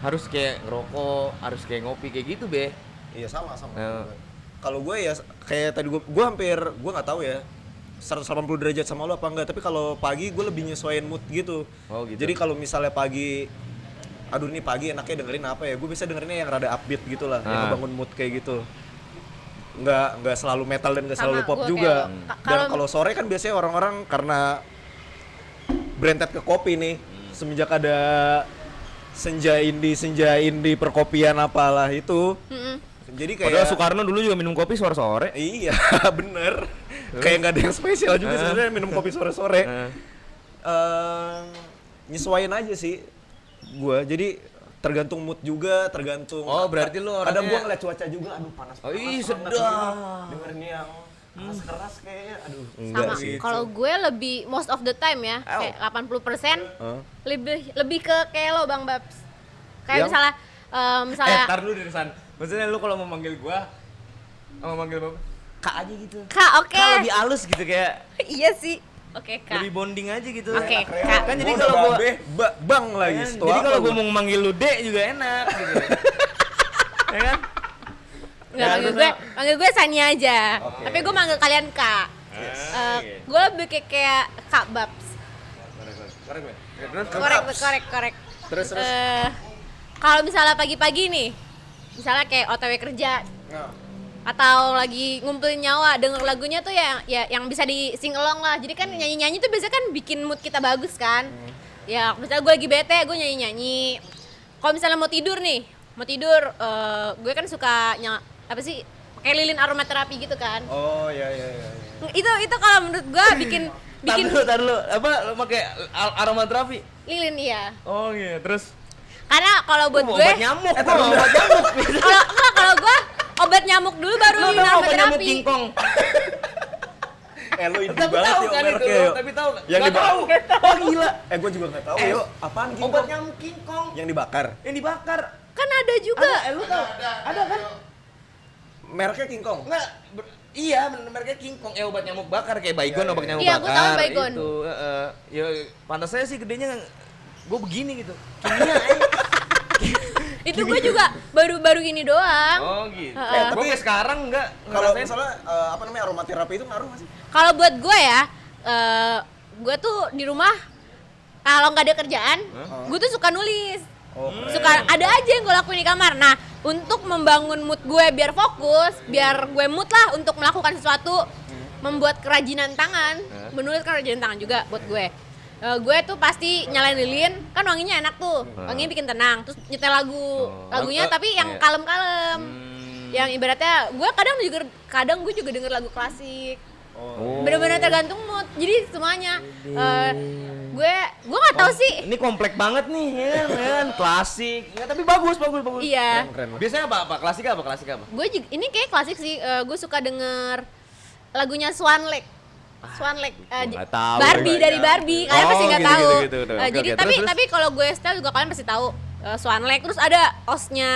harus kayak ngerokok, harus kayak ngopi kayak gitu be. Iya sama. Nah. Kalau gue ya kayak tadi gue hampir gue nggak tahu ya 180 derajat sama lo apa enggak, tapi kalau pagi gue lebih nyesuaiin mood gitu. Oh, gitu. Jadi kalau misalnya pagi, aduh nih pagi enaknya dengerin apa ya, gue bisa dengerinnya yang rada upbeat gitu lah, yang ngebangun mood kayak gitu. Nggak selalu metal dan nggak Sama, selalu pop gua juga. kayak Dan kalau sore kan biasanya orang-orang karena branded ke kopi nih, semenjak ada senja indie perkopian apalah itu. Jadi kayak Padahal Soekarno dulu juga minum kopi sore-sore. iya, bener. Kayak nggak ada yang spesial juga sebenarnya minum kopi sore-sore. Nyesuaiin aja sih gua. Jadi tergantung mood juga, tergantung. Oh, berarti lu orangnya- Kadang gua ngeliat cuaca juga, aduh panas. Oh, ih, banget sedap. nih. Dengerin yang keras kayaknya, aduh. Enggak Sama. sih. Kalau gue lebih most of the time ya, kayak 80% Hah? lebih ke kayak lo Bang Babs. Kayak Yang? misalnya Tar dulu dari sana. Maksudnya lu kalau mau manggil gua, mau manggil bapak, Kak aja gitu. Kak, oke. Kak lebih halus gitu kayak Iya sih. Oke, Kak. lebih bonding aja gitu. Oke, Enak, Reo. Kak. Kan jadi Gua kalau udah gua- babe, bang lagi. Kan? setua Jadi apa kalau gua gua? mau manggil lu Dek juga enak gitu. Ya kan? Nggak, Ya, manggil gue Sania aja. Oke. Tapi gue manggil kalian Kak. Oke. Gue lebih kayak Kak Babs. Korek, Be. Terus Korek. Terus. Kalau misalnya pagi-pagi nih, misalnya kayak OTW kerja Nah. atau lagi ngumpulin nyawa, denger lagunya tuh ya yang bisa di sing along lah. Jadi kan nyanyi-nyanyi tuh biasanya kan bikin mood kita bagus kan. Ya, misalnya gue lagi bete, gue nyanyi-nyanyi. Kalau misalnya mau tidur, gue kan suka apa sih? Kayak lilin aromaterapi gitu kan. Oh iya. Itu kalau menurut gue bikin tar dulu. Apa lu pakai aromaterapi? lilin iya. Oh iya, terus Karena kalau buat mau gue obat nyamuk, gua mau obat nyamuk. kalau gue obat nyamuk dulu baru Lu lilin tau obat nyamuk aromaterapi. kingkong? Lu ini Tapi banget tahu yuk kan itu, mereknya yuk. tapi tahu. Yang Nggak tahu. Oh gila. Gue juga nggak tahu. Yuk, apaan Obat kingkong? nyamuk kingkong Yang dibakar. yang dibakar. Kan ada juga. Lu tahu? Ada kan? Mereknya kingkong. Enggak, iya mereknya kingkong, obat nyamuk bakar kayak Baygon, obat nyamuk Iya, bakar. gua tahu Baygon. Itu, ya pantas saya sih gedenya gue begini gitu. Kimia aja. Itu gue juga baru gini doang. Oh gitu. Heeh. Gue kayak sekarang enggak Kalau ngerasain. misalnya apa namanya aromaterapi itu ngaruh nggak sih? Kalau buat gue ya, gue tuh di rumah kalau nggak ada kerjaan, gue tuh suka nulis. Oh, Suka ada aja yang gue lakuin di kamar. Nah, untuk membangun mood gue biar fokus, biar gue mood lah untuk melakukan sesuatu, membuat kerajinan tangan, menulis kerajinan tangan juga buat gue. Gue tuh pasti nyalain lilin, kan wanginya enak tuh, wanginya bikin tenang. Terus nyetel lagunya tapi yang iya. kalem-kalem. Yang ibaratnya gue kadang gue juga denger lagu klasik. Oh. Bener-bener tergantung mood. Jadi semuanya gue nggak tahu sih. Ini komplek banget nih, ya kan? Klasik. Ya, tapi bagus. Iya. Keren. Biasanya apa? Klasik apa? Gue juga ini kayak klasik sih. Gue suka denger lagunya Swan Lake. nggak tahu. Barbie dari Barbie. Kalian Oh, pasti nggak gitu, tahu. gitu. Oke, Jadi oke. tapi Terus? tapi kalau gue setel juga kalian pasti tahu Swan Lake. Terus ada osnya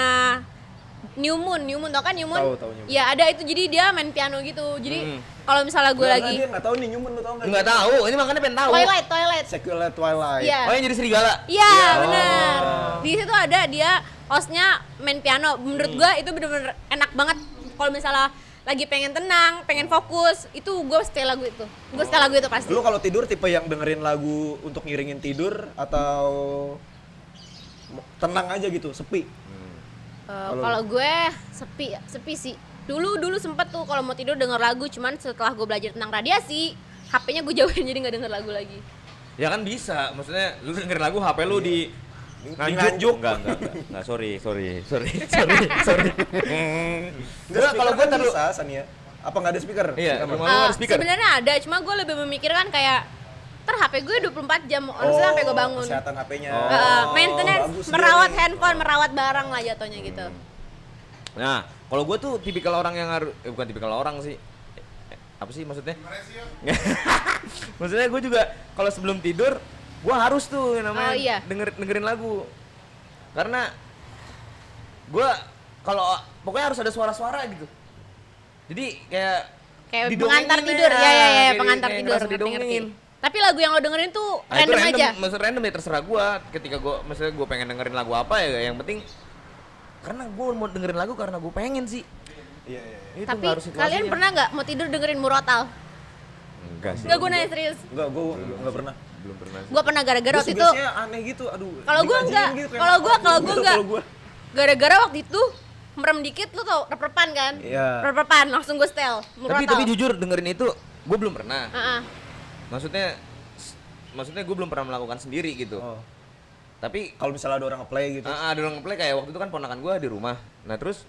New Moon tau kan New Moon? Tahu New Moon. Ya ada itu, jadi dia main piano gitu. Jadi kalau misalnya gue Nggak, lagi dia nggak tahu nih Newman, lu tahu nggak? Nggak tahu. Ini makanya pengen tahu. Twilight. Secular Twilight. Iya. Oh, yang jadi serigala. Iya, Oh. benar. Di situ ada dia hostnya main piano. Menurut gua itu bener-bener enak banget. Kalau misalnya lagi pengen tenang, pengen fokus, itu gua setel lagu itu. Gua setel lagu itu pasti. Lu kalau tidur tipe yang dengerin lagu untuk ngiringin tidur atau tenang aja gitu, sepi? Kalau gue sepi sih. Dulu sempet tuh kalau mau tidur denger lagu, cuman setelah gue belajar tentang radiasi, HP-nya gue jauhin jadi nggak denger lagu lagi. Ya kan bisa, maksudnya lu dengerin lagu HP lu di nganjuk. Enggak, sorry. Enggak, kalau gua taruh bisa Sania. Apa nggak ada speaker? Iya, Kamar. rumah lu ada speaker. Sebenarnya ada, cuma gue lebih memikirkan kayak HP gue 24 jam, harusnya sampai gue bangun. Kesehatan HP-nya. Maintenance, bagus merawat dia nih. handphone, merawat barang lah jatuhnya gitu. Nah, kalau gue tuh tipikal orang yang harus bukan tipikal orang sih. Apa sih maksudnya? Maksudnya gue juga kalau sebelum tidur gue harus tuh yang namanya dengerin lagu. Karena gue kalau pokoknya harus ada suara-suara gitu. Jadi kayak pengantar didongengin tidur. ya, Ya, kayak pengantar kayak tidur, ngerasa ngerti. didongengin. Tapi lagu yang lo dengerin tuh Nah, itu random aja. Maksud random ya terserah gue. Ketika gue, misalnya gue pengen dengerin lagu apa ya, yang penting karena gue mau dengerin lagu karena gue pengen sih. Iya. Itu Tapi nggak harus kalian situasinya. pernah nggak mau tidur dengerin Murotal? Enggak sih. Enggak, gue nanya serius. Enggak, gue enggak pernah. Belum pernah sih. Gue pernah gara-gara Gua waktu itu. sugesnya aneh gitu, aduh. Kalau gue digajiin enggak, gitu kayak kalau gue enggak. Kalau gua. Gara-gara waktu itu merem dikit, lu tau rep-repan kan? Iya. Rep-repan langsung gue setel Murotal. Tapi jujur dengerin itu gue belum pernah. Heeh. Maksudnya gue belum pernah melakukan sendiri gitu. Oh. Tapi Kalau misalnya ada orang nge-play gitu. ada orang ngeplay kayak waktu itu kan ponakan gue di rumah. Nah terus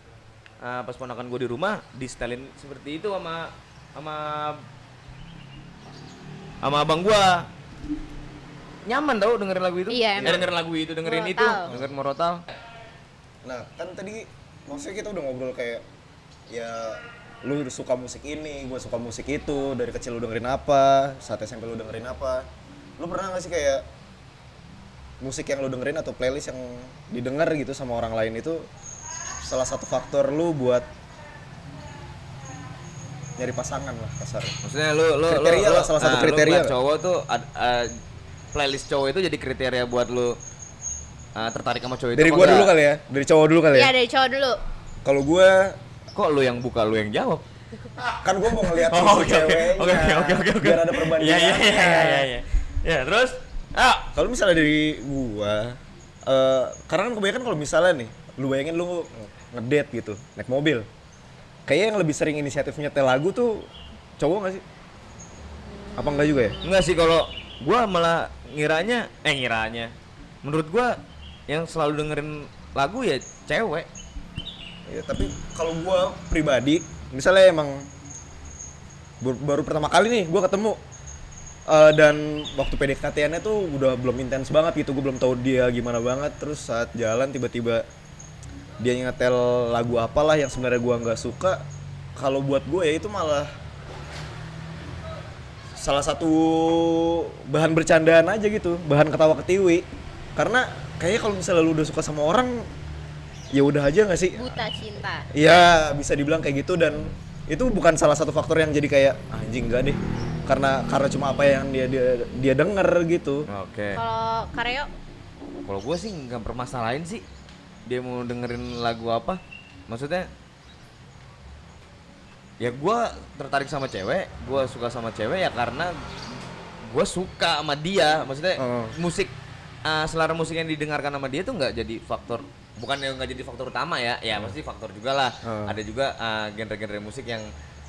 pas ponakan gue di rumah di setelin seperti itu sama abang gue. Nyaman tau dengerin lagu itu. Iya, emang. Dengerin lagu itu, dengerin itu, Murotal. dengerin Murotal. Nah, kan tadi maksudnya kita udah ngobrol kayak ya lu suka musik ini, gue suka musik itu, dari kecil lu dengerin apa, saat SMP lu dengerin apa. Lu pernah gak sih kayak musik yang lu dengerin atau playlist yang didengar gitu sama orang lain itu salah satu faktor lu buat nyari pasangan lah kasarnya. Maksudnya lu Kriteria lah, salah satu kriteria Lu ngeliat nggak? cowok tuh playlist cowok itu jadi kriteria buat lu tertarik sama cowok itu. Dari apa gua dulu enggak? kali ya, dari cowok dulu kali Iya, ya. dari cowok dulu. Kalau gua Kok lu yang buka, lu yang jawab? kan gua mau ngeliat Oh, sisi ceweknya. oke. Biar ada perbandingan. Iya. Ya, terus Kalau misalnya dari gua, karena kan kebanyakan kalau misalnya nih, lu bayangin lu ngedate gitu, naik mobil. Kayaknya yang lebih sering inisiatif nyetel lagu tuh cowok gak sih? Apa enggak juga ya? enggak sih, kalau gua malah ngiranya menurut gua yang selalu dengerin lagu ya cewek. Ya, tapi kalau gua pribadi, misalnya emang baru pertama kali nih gua ketemu dan waktu PDKT-annya tuh udah belum intens banget gitu, gua belum tahu dia gimana banget. Terus saat jalan tiba-tiba dia nyetel lagu apalah yang sebenarnya gua nggak suka. Kalau buat gue ya itu malah salah satu bahan bercandaan aja gitu, bahan ketawa ketiwi. Karena kayaknya kalau misalnya lu udah suka sama orang, ya udah aja nggak sih? Buta cinta. Iya, bisa dibilang kayak gitu, dan itu bukan salah satu faktor yang jadi kayak anjing enggak deh. Karena cuma apa yang dia denger gitu. Oke. Kalau Kareo, Kalau gua sih nggak permasalahin sih dia mau dengerin lagu apa. Maksudnya ya gua tertarik sama cewek, gua suka sama cewek ya karena gua suka sama dia. Maksudnya musik selera musik yang didengarkan sama dia tuh nggak jadi faktor, bukan yang nggak jadi faktor utama ya. Ya pasti faktor juga lah. Ada juga genre-genre musik yang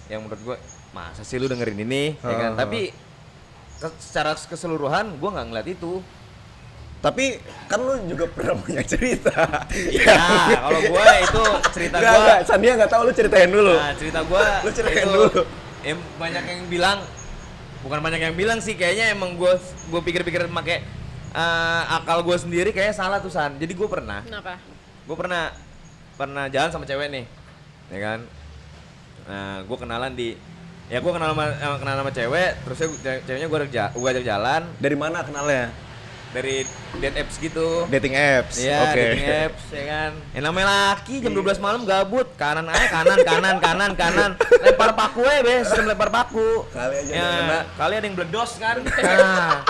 menurut gua masa sih lu dengerin ini, ya kan? Tapi secara keseluruhan gua nggak ngeliat itu. Tapi kan lu juga pernah punya cerita. Iya, kalau gua itu cerita gua. Enggak, Sandia nggak tahu, lu ceritain dulu. Nah, cerita gua Lu ceritain itu, dulu. Banyak yang bilang, bukan banyak yang bilang sih, kayaknya emang gua pikir-pikir pakai akal gua sendiri kayak salah tuh San. Jadi gua pernah jalan sama cewek nih, ya kan? Nah, gua kenalan sama cewek, terusnya ceweknya gua ajak jalan Dari mana kenalnya? dari date apps gitu. Dating apps. Iya, Oke. dating apps, ya kan. Yang namanya laki jam 12 malam gabut, kanan. Lempar paku sistem lempar paku. Kali aja Ya, yang kena. kali ada yang bledos kan. Nah,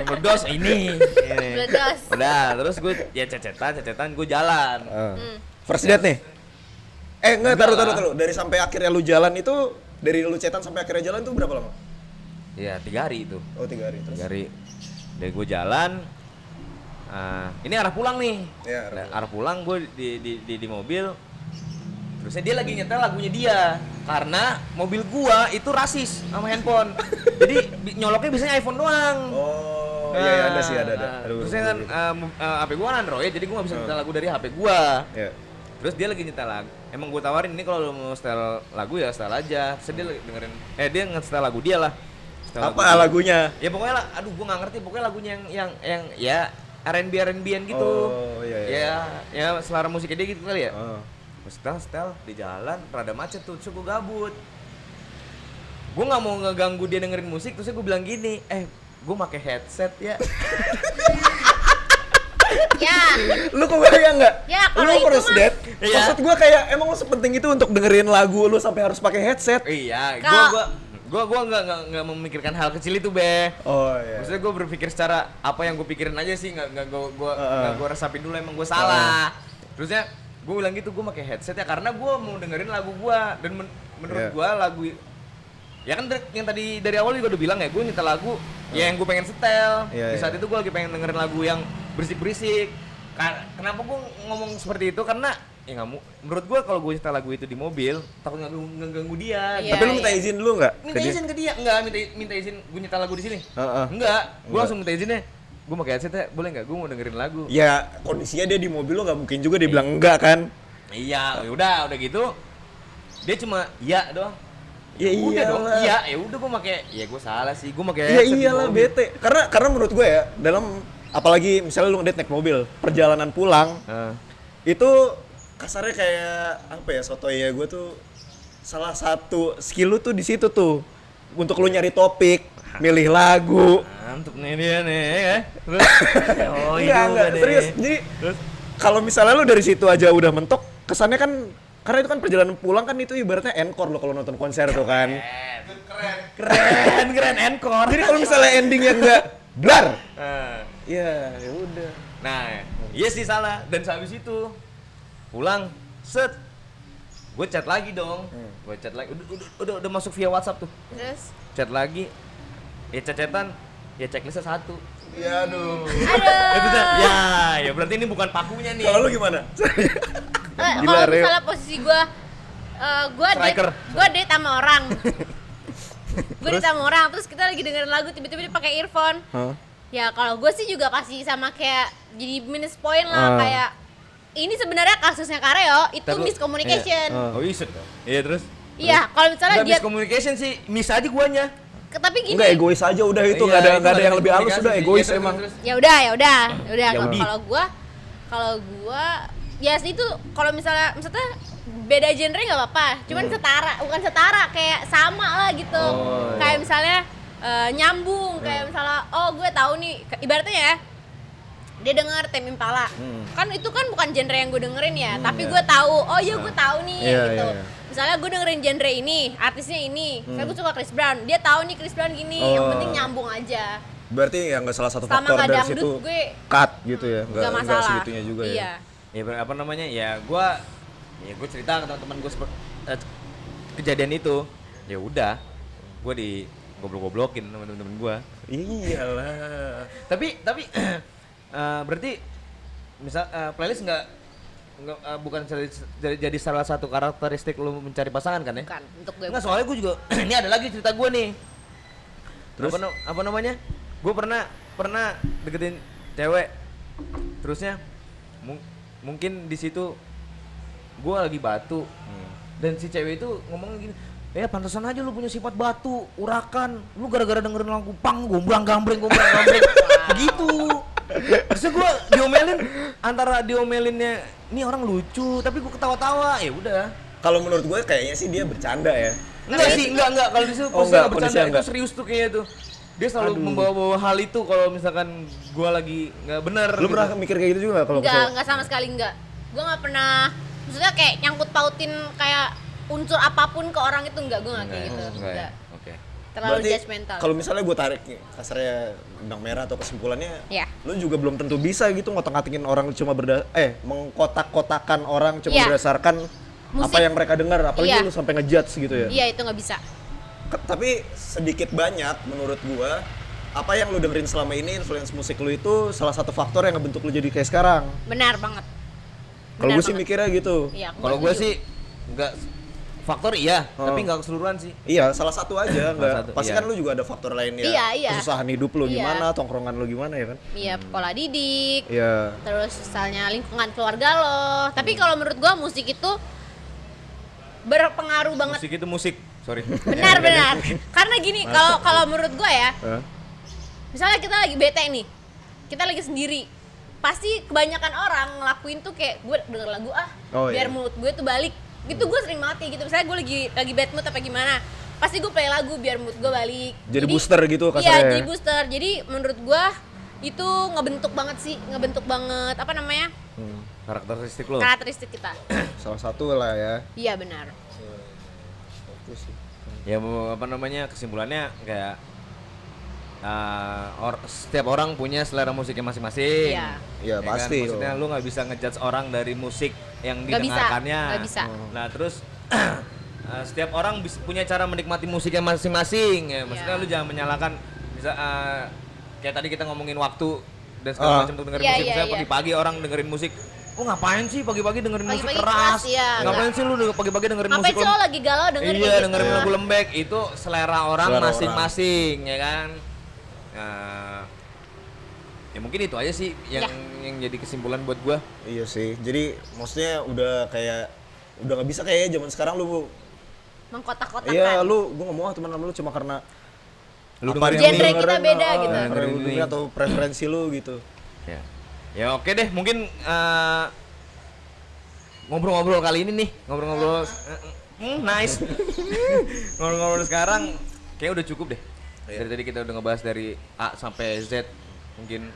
yang bledos ini. Bledos. Udah, terus gue ya cecetan gue jalan. First date nih? Enggak, Enggak taruh. Dari sampai akhirnya lu jalan itu, dari lu chatan sampai akhirnya jalan itu berapa lama? Iya, 3 hari itu. Oh, 3 hari terus. 3 hari. Dari gue jalan, ini arah pulang nih. Iya, arah Nah, arah pulang gue di mobil. Terusnya dia lagi nyetel lagunya dia karena mobil gua itu rasis sama handphone. Jadi nyoloknya biasanya iPhone doang. Oh, iya ada sih ada. Aduh, Terusnya kan HP gua kan Android, jadi gua nggak bisa nyetel lagu dari HP gua. Iya. Terus dia lagi nyetel lagu. Emang gua tawarin ini kalau lo mau setel lagu ya setel aja. Terus dia lagi dengerin dia nge-setel lagu dia lah. Setel Apa lagu dia. lagunya? Ya pokoknya lah, aduh gua nggak ngerti, pokoknya lagunya yang ya R&B-an gitu. Oh, iya. Ya selera musiknya dia gitu kali ya. Oh. Setel di jalan rada macet tuh, terus gue gabut. Gue nggak mau ngeganggu dia dengerin musik, terus gue bilang gini, gue pakai headset ya. Ya. Lu kebayang nggak? Ya, kalau lu itu harus mah- dead. Iya. Maksud gua kayak emang lu sepenting itu untuk dengerin lagu lu sampai harus pakai headset. Iya, Kak. gue nggak memikirkan hal kecil itu be. Oh iya. Maksudnya gue berpikir secara apa yang gue pikirin aja sih, nggak gue resapin dulu emang gue salah. Terusnya gue bilang gitu, gue pakai headset ya karena gue mau dengerin lagu gue dan menurut Iya. gue lagu ya kan yang tadi dari awal juga udah bilang ya, gue nyetel lagu ya yang gue pengen setel. Iya, Di saat iya. itu gue lagi pengen dengerin lagu yang berisik-berisik. Kenapa gue ngomong seperti itu? Karena ya nggak menurut gue kalau gue nyetel lagu itu di mobil takut ngeganggu dia. Iya. Tapi lu minta izin dulu nggak? Minta izin ke dia, enggak minta izin gue nyetel lagu di sini. Heeh. Enggak, gue Enggak. langsung minta izinnya. Gue pakai headset ya, boleh nggak? Gue mau dengerin lagu. Ya kondisinya dia di mobil lu nggak mungkin juga dia bilang enggak kan? Iya, udah gitu. Dia cuma iya doang. Ya Udah dong. iyalah. Iya, ya udah gue pakai. Ya gue salah sih, gue pakai Iya headset di iyalah mobil. bete. Karena menurut gue ya dalam apalagi misalnya lu ngedate naik mobil, perjalanan pulang Heeh. itu kasarnya kayak apa ya, sotoy ya, gue tuh salah satu skill lu tuh di situ tuh untuk lu nyari topik, milih lagu. Mantep nih dia nih ya. Terus oh Enggak, serius. Jadi kalau misalnya lu dari situ aja udah mentok, kesannya kan karena itu kan perjalanan pulang kan itu ibaratnya encore lo kalau nonton konser tuh kan. Keren encore. Jadi kalau misalnya endingnya enggak blar, Eh, ya udah. Nah, iya sih salah. Dan sehabis itu pulang, set, gue chat lagi dong. Gue chat lagi, udah masuk via WhatsApp tuh. Terus Chat lagi, ya chat-chatan, ya checklistnya 1. Ya aduh. Itu dah. Ya berarti ini bukan pakunya nih. Kalau lu gimana? Gila, kalau Reo. misalnya posisi gue Striker. date sama orang. Gue date sama orang, terus kita lagi dengerin lagu, tiba-tiba dia pakai earphone. Hah? Ya kalau gue sih juga pasti sama kayak jadi minus point lah, kayak ini sebenarnya kasusnya Kareo itu Ntar lu- miscommunication. Oh iya, iya terus? Iya, kalau misalnya Nggak dia miscommunication sih, miss aja guanya. tapi gini. Enggak, egois aja udah itu, Iya, enggak ada itu enggak ada yang lebih halus, komunikasi udah sih. egois Iya, terus, emang. terus. Ya udah. Ya Kalau udah. kalau gua ya itu kalau misalnya maksudnya beda genre nggak apa-apa, cuman bukan setara kayak sama lah gitu. Oh, Kayak misalnya nyambung, kayak misalnya gue tahu nih ibaratnya ya. Dia denger Tame Impala. Kan itu kan bukan genre yang gue dengerin ya, tapi gue tahu. Oh iya gue tahu nih Iya, gitu. iya. Misalnya gue dengerin genre ini, artisnya ini. Misalnya gue suka Chris Brown, dia tahu nih Chris Brown gini, yang Oh. penting nyambung aja. Berarti ya enggak salah satu Selama faktor nggak dari dangdut, situ gue cut gitu ya. Nggak masalah. segitunya juga ya. Iya. Ya apa namanya? Ya gue cerita ke teman-teman gue kejadian itu. Ya udah, gue di goblok-goblokin sama temen-temen gue. Iyalah. Tapi berarti misal playlist nggak bukan jadi salah satu karakteristik lu mencari pasangan kan ya? Bukan, untuk gue Nggak, soalnya gue juga ini ada lagi cerita gue nih. Terus? Apa namanya? Gue pernah deketin cewek. Terusnya mungkin di situ gue lagi batu. Dan si cewek itu ngomong gini, pantesan aja lu punya sifat batu, urakan. Lu gara-gara dengerin lagu pang, gombrang-gambreng. Begitu. Terus gue diomelin, antara diomelinnya ini orang lucu, tapi gue ketawa-tawa. Ya udah. Kalau menurut gue kayaknya sih dia bercanda ya. Enggak. Kalau di situ Oh, posisinya enggak, bercanda, kondisinya itu enggak. serius tuh kayaknya tuh. Dia selalu Aduh. membawa-bawa hal itu kalau misalkan gue lagi nggak bener. Lu gitu. pernah mikir kayak gitu juga nggak kalau misalnya? enggak sama sekali enggak. Gue nggak pernah, maksudnya kayak nyangkut pautin kayak unsur apapun ke orang itu enggak, gue nggak kayak gitu. Enggak ya? Enggak. Oke. Terlalu Berarti judgmental. kalau misalnya gue tarik nih, kasarnya benang merah atau kesimpulannya, Iya. lu juga belum tentu bisa gitu ngotak-ngatikin orang cuma mengkotak-kotakan orang cuma Iya. berdasarkan Musik. apa yang mereka dengar, apalagi Iya. lu sampai ngejudge gitu ya. Iya itu nggak bisa. Tapi sedikit banyak menurut gua apa yang lu dengerin selama ini, influence musik lu itu salah satu faktor yang ngebentuk lu jadi kayak sekarang. Benar banget. Kalau Benar gue sih banget. mikirnya gitu. Iya, Kalau gue setuju. sih nggak faktor iya, Oh. tapi nggak keseluruhan sih. Iya, salah satu aja, enggak. satu, Pasti iya. kan lu juga ada faktor lain ya. Iya, iya. Kesusahan hidup lu Iya. gimana, tongkrongan lu gimana ya kan? Iya, pola didik, Iya. terus misalnya lingkungan keluarga lo. Tapi kalau menurut gua musik itu berpengaruh banget. Musik itu musik, sorry. Benar. Karena gini, kalau menurut gua ya, Hah? misalnya kita lagi bete nih, kita lagi sendiri, pasti kebanyakan orang ngelakuin tuh kayak gue denger lagu Oh, biar iya. mood gue tuh balik. Gitu gue sering banget kayak gitu. Misalnya gue lagi bad mood apa gimana, pasti gue play lagu biar mood gue balik. Jadi booster gitu Iya, kasarnya. jadi booster. Jadi menurut gue itu ngebentuk banget apa namanya? Karakteristik lo. Karakteristik kita. Salah satu lah ya. Iya benar. Itu sih. Ya apa namanya, kesimpulannya kayak setiap orang punya selera musiknya masing-masing. Iya. Iya, Ya kan? pasti. Maksudnya lu nggak bisa ngejudge orang dari musik yang Nggak bisa, didengarkannya. nggak bisa. Nah terus setiap orang punya cara menikmati musiknya masing-masing. Ya, maksudnya Iya. lu jangan menyalahkan. Bisa kayak tadi kita ngomongin waktu dan segala macam untuk dengerin Iya, musik. iya, Misalnya iya. pagi-pagi orang dengerin musik. Oh ngapain sih pagi-pagi dengerin musik Pagi-pagi keras? keras, iya. Ngapain sih lu pagi-pagi dengerin Ngapain musik sih lo lagi galau dengerin iya, kayak gitu? dengerin lagu lembek. Itu selera orang Selera masing-masing, ya kan? Nah, ya mungkin itu aja sih yang Ya. yang jadi kesimpulan buat gua. Iya sih. Jadi maksudnya udah nggak bisa kayak zaman sekarang lu. Mengkotak-kotakan. Iya, gua ngomong teman lu cuma karena Lu apa dengerin yang Genre lu kita dengerin, beda gitu. karena Dengerin lu ini. dengerin atau preferensi lu gitu. Ya. Ya oke deh, mungkin ngobrol-ngobrol kali ini nih, ngobrol-ngobrol nice. Ngobrol-ngobrol sekarang kayak udah cukup deh. Dari tadi kita udah ngebahas dari A sampai Z. Mungkin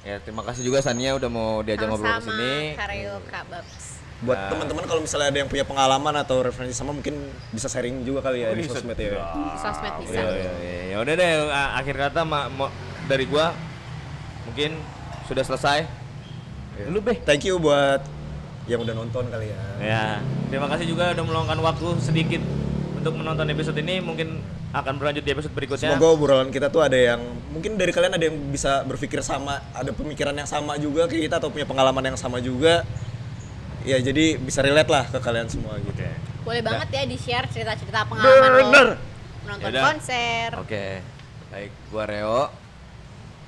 ya terima kasih juga Sania udah mau diajak ngobrol ke sini. Karyo Kak Babs. Buat teman-teman kalau misalnya ada yang punya pengalaman atau referensi sama mungkin bisa sharing juga kali ya di sosmed ya. Di sosmed bisa. Ya udah deh, akhir kata dari gua mungkin sudah selesai. Lu Beh. Thank you buat yang udah nonton kali ya. Ya, terima kasih juga udah meluangkan waktu sedikit untuk menonton episode ini. Mungkin akan berlanjut di episode berikutnya. Semoga obrolan kita tuh ada yang mungkin dari kalian ada yang bisa berpikir sama, ada pemikiran yang sama juga kayak kita atau punya pengalaman yang sama juga. Ya jadi bisa relate lah ke kalian semua gitu. Boleh banget ya di-share cerita-cerita pengalaman lo Bener. menonton Yaudah. konser. Oke. Baik, gua Reo.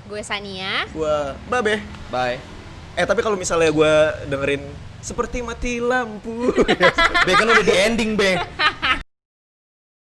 Gue Sania. Gua Babe. Bye. Tapi kalau misalnya gua dengerin seperti mati lampu. Be kan udah di ending, Be.